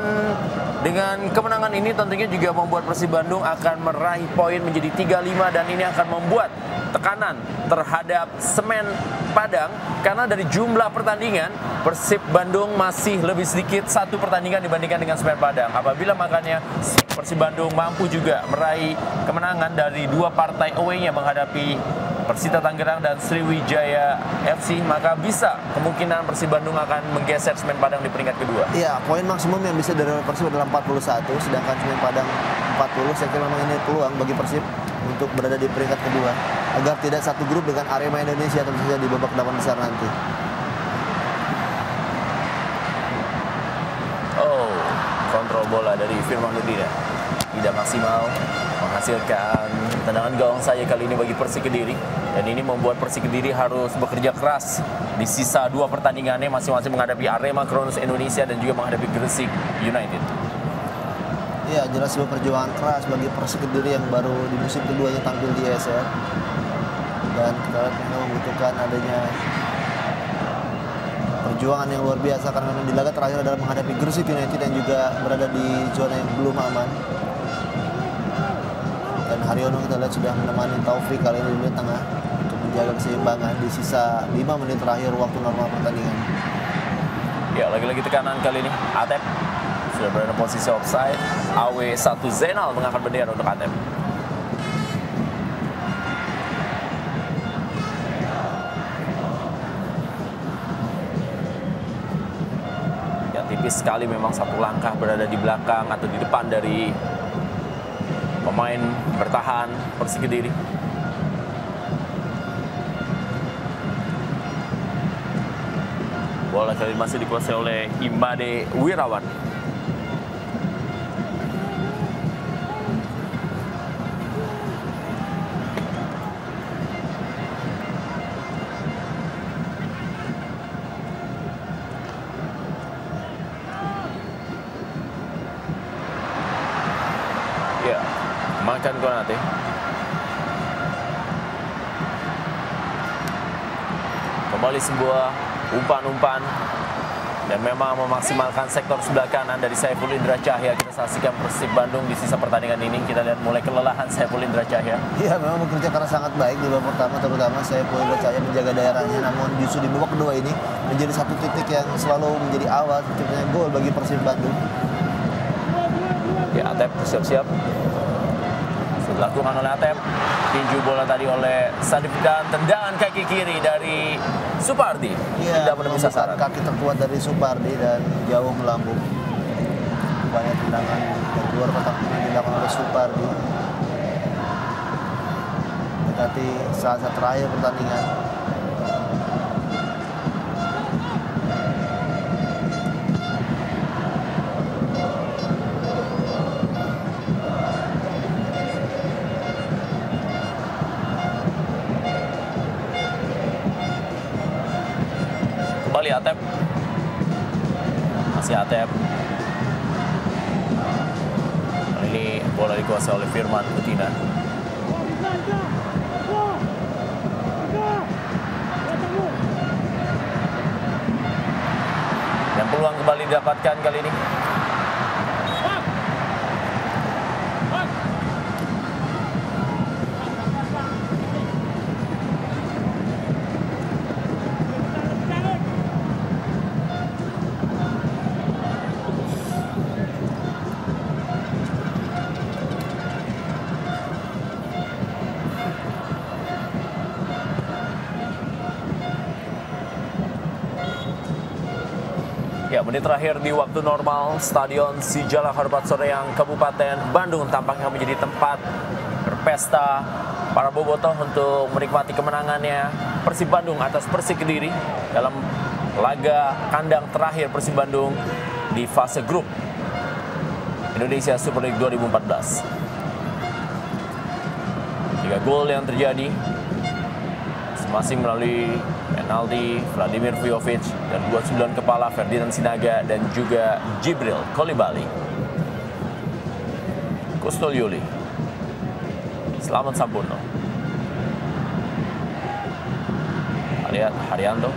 dengan kemenangan ini tentunya juga membuat Persib Bandung akan meraih poin menjadi 35. Dan ini akan membuat tekanan terhadap Semen Padang, karena dari jumlah pertandingan Persib Bandung masih lebih sedikit satu pertandingan dibandingkan dengan Semen Padang. Apabila makanya Persib Bandung mampu juga meraih kemenangan dari dua partai away-nya menghadapi Persita Tangerang dan Sriwijaya FC, maka bisa kemungkinan Persib Bandung akan menggeser Semen Padang di peringkat kedua. Iya, poin maksimum yang bisa dari Persib adalah 41, sedangkan Semen Padang 40. Saya kira memang ini peluang bagi Persib untuk berada di peringkat kedua, agar tidak satu grup dengan Arema Indonesia tentu saja di babak 8 besar nanti. Oh, kontrol bola dari Firman Nurdin tidak maksimal, menghasilkan tendangan gawang saya kali ini bagi Persik Kediri. Dan ini membuat Persik Kediri harus bekerja keras di sisa dua pertandingannya, masing-masing menghadapi Arema Kronos Indonesia dan juga menghadapi Gresik United. Ya, jelas sebuah perjuangan keras bagi Persik Kediri yang baru di musim keduanya tampil di ESL. Dan kita lihat memang membutuhkan adanya perjuangan yang luar biasa, karena memang di laga terakhir adalah menghadapi Gresik United yang juga berada di zona yang belum aman. Dan Haryono kita lihat sudah menemani Taufik kali ini di menit tengah untuk menjaga keseimbangan di sisa 5 menit terakhir waktu normal pertandingan. Ya, lagi-lagi tekanan kali ini. Atep sudah berada posisi offside. AW1 Zainal mengangkat bendera untuk Atep. Ya, tipis sekali memang satu langkah berada di belakang atau di depan dari pemain bertahan Persik Kediri. Bola kali ini masih dikuasai oleh Imade Wirawan. Ya, makan Konate. Kembali sebuah umpan-umpan dan memang memaksimalkan sektor sebelah kanan dari Saiful Indra Cahya. Kita saksikan Persib Bandung di sisa pertandingan ini. Kita lihat mulai kelelahan Saiful Indra Cahya. Iya, memang bekerja keras sangat baik di babak pertama, terutama Saiful Indra Cahya menjaga daerahnya. Namun justru di babak kedua ini menjadi satu titik yang selalu menjadi awal terciptanya gol bagi Persib Bandung. Ya, Atep siap-siap. Dilakukan oleh Atep. Tinju bola tadi oleh Sadip dan tendangan kaki kiri dari Supardi. Iya, tidak menemui sasaran. kaki terkuat dari Supardi dan jauh melambung. Banyak tendangan dari luar kotak penalti dilakukan oleh Supardi. Mendekati saat terakhir pertandingan. Kembali Atep. Masih Atep. Kali ini bola dikuasai oleh Firman Utina. Dan peluang kembali didapatkan kali ini. Ya, menit terakhir di waktu normal, Stadion Sijalak Harupat Soreang, Kabupaten Bandung tampaknya menjadi tempat berpesta para bobotoh untuk menikmati kemenangannya Persib Bandung atas Persik Kediri dalam laga kandang terakhir Persib Bandung di fase grup Indonesia Super League 2014. 3 gol yang terjadi masing-masing melalui penalti Vladimir Vujovic dan 29 kepala Ferdinand Sinaga dan juga Jibril Kolibali. Kusnul Yuli, Slamet Sampurno. Lihat Haryanto.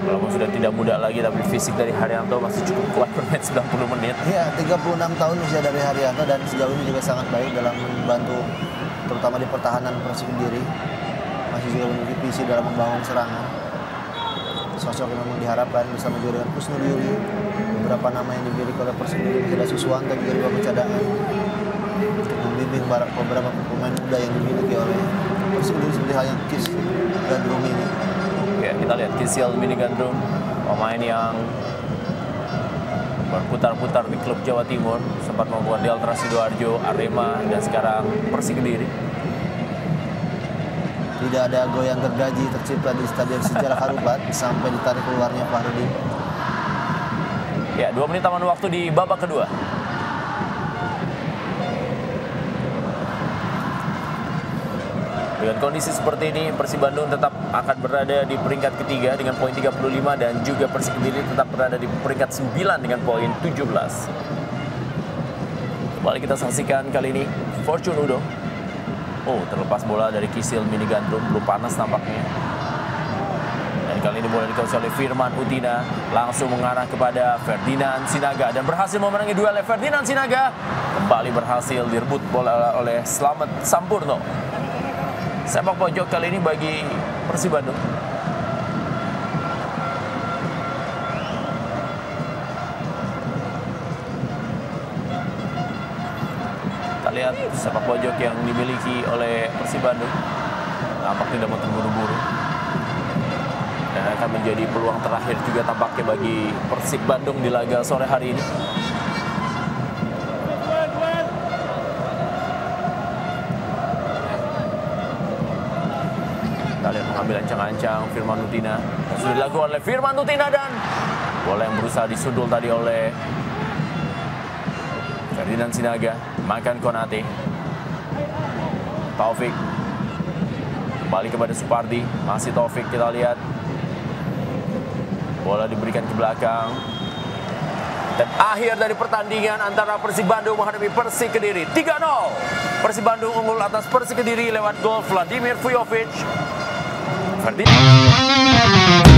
Walaupun sudah tidak muda lagi, tapi fisik dari Haryanto masih cukup kuat bermain 90 menit. Iya, 36 tahun usia dari Haryanto dan sejauh ini juga sangat baik dalam membantu terutama di pertahanan Persib Kediri. Masih juga memiliki visi dalam membangun serangan. Sosok yang memang diharapkan bersama juga dengan Kusnul Yuli. Beberapa nama yang dimiliki oleh Persib Kediri, ada Suswanto juga di bawah cadangan. Untuk membimbing beberapa pemain muda yang dimiliki oleh Persib Kediri seperti halnya Kis Gandrum ini. Ya, kita lihat Kisiel Mini Gandrum, pemain yang berputar-putar di klub Jawa Timur, sempat membuat Delta Sidoarjo, Arema, dan sekarang Persik Kediri. Tidak ada goyang gergaji tercipta di Stadion Sijalak Harupat sampai ditarik keluarnya Fahrudin. Ya, 2 menit taman waktu di babak kedua. Dengan kondisi seperti ini, Persib Bandung tetap akan berada di peringkat ketiga dengan poin 35 dan juga Persik Kediri tetap berada di peringkat 9 dengan poin 17. Kembali kita saksikan kali ini Fortune Udo. Oh, terlepas bola dari Kisil Mini Gandrum, belum panas tampaknya. Dan kali ini bola dikuasai oleh Firman Utina, langsung mengarah kepada Ferdinand Sinaga dan berhasil memenangi duel Ferdinand Sinaga. Kembali berhasil direbut bola oleh Slamet Sampurno. Sepak pojok kali ini bagi Persib Bandung. Kita lihat sepak pojok yang dimiliki oleh Persib Bandung. Nampak tidak mau terburu-buru. Dan akan menjadi peluang terakhir juga tampaknya bagi Persib Bandung di laga sore hari ini. Kita lihat mengambil ancang-ancang Firman Utina. Sudah dilakukan oleh Firman Utina dan bola yang berusaha disundul tadi oleh Ferdinand Sinaga. Makan Konate. Taufik. Kembali kepada Supardi. Masih Taufik, kita lihat. Bola diberikan ke belakang. Dan akhir dari pertandingan antara Persib Bandung menghadapi Persik Kediri. 3-0. Persib Bandung unggul atas Persik Kediri lewat gol Vladimir Vujovic. Ferdinand.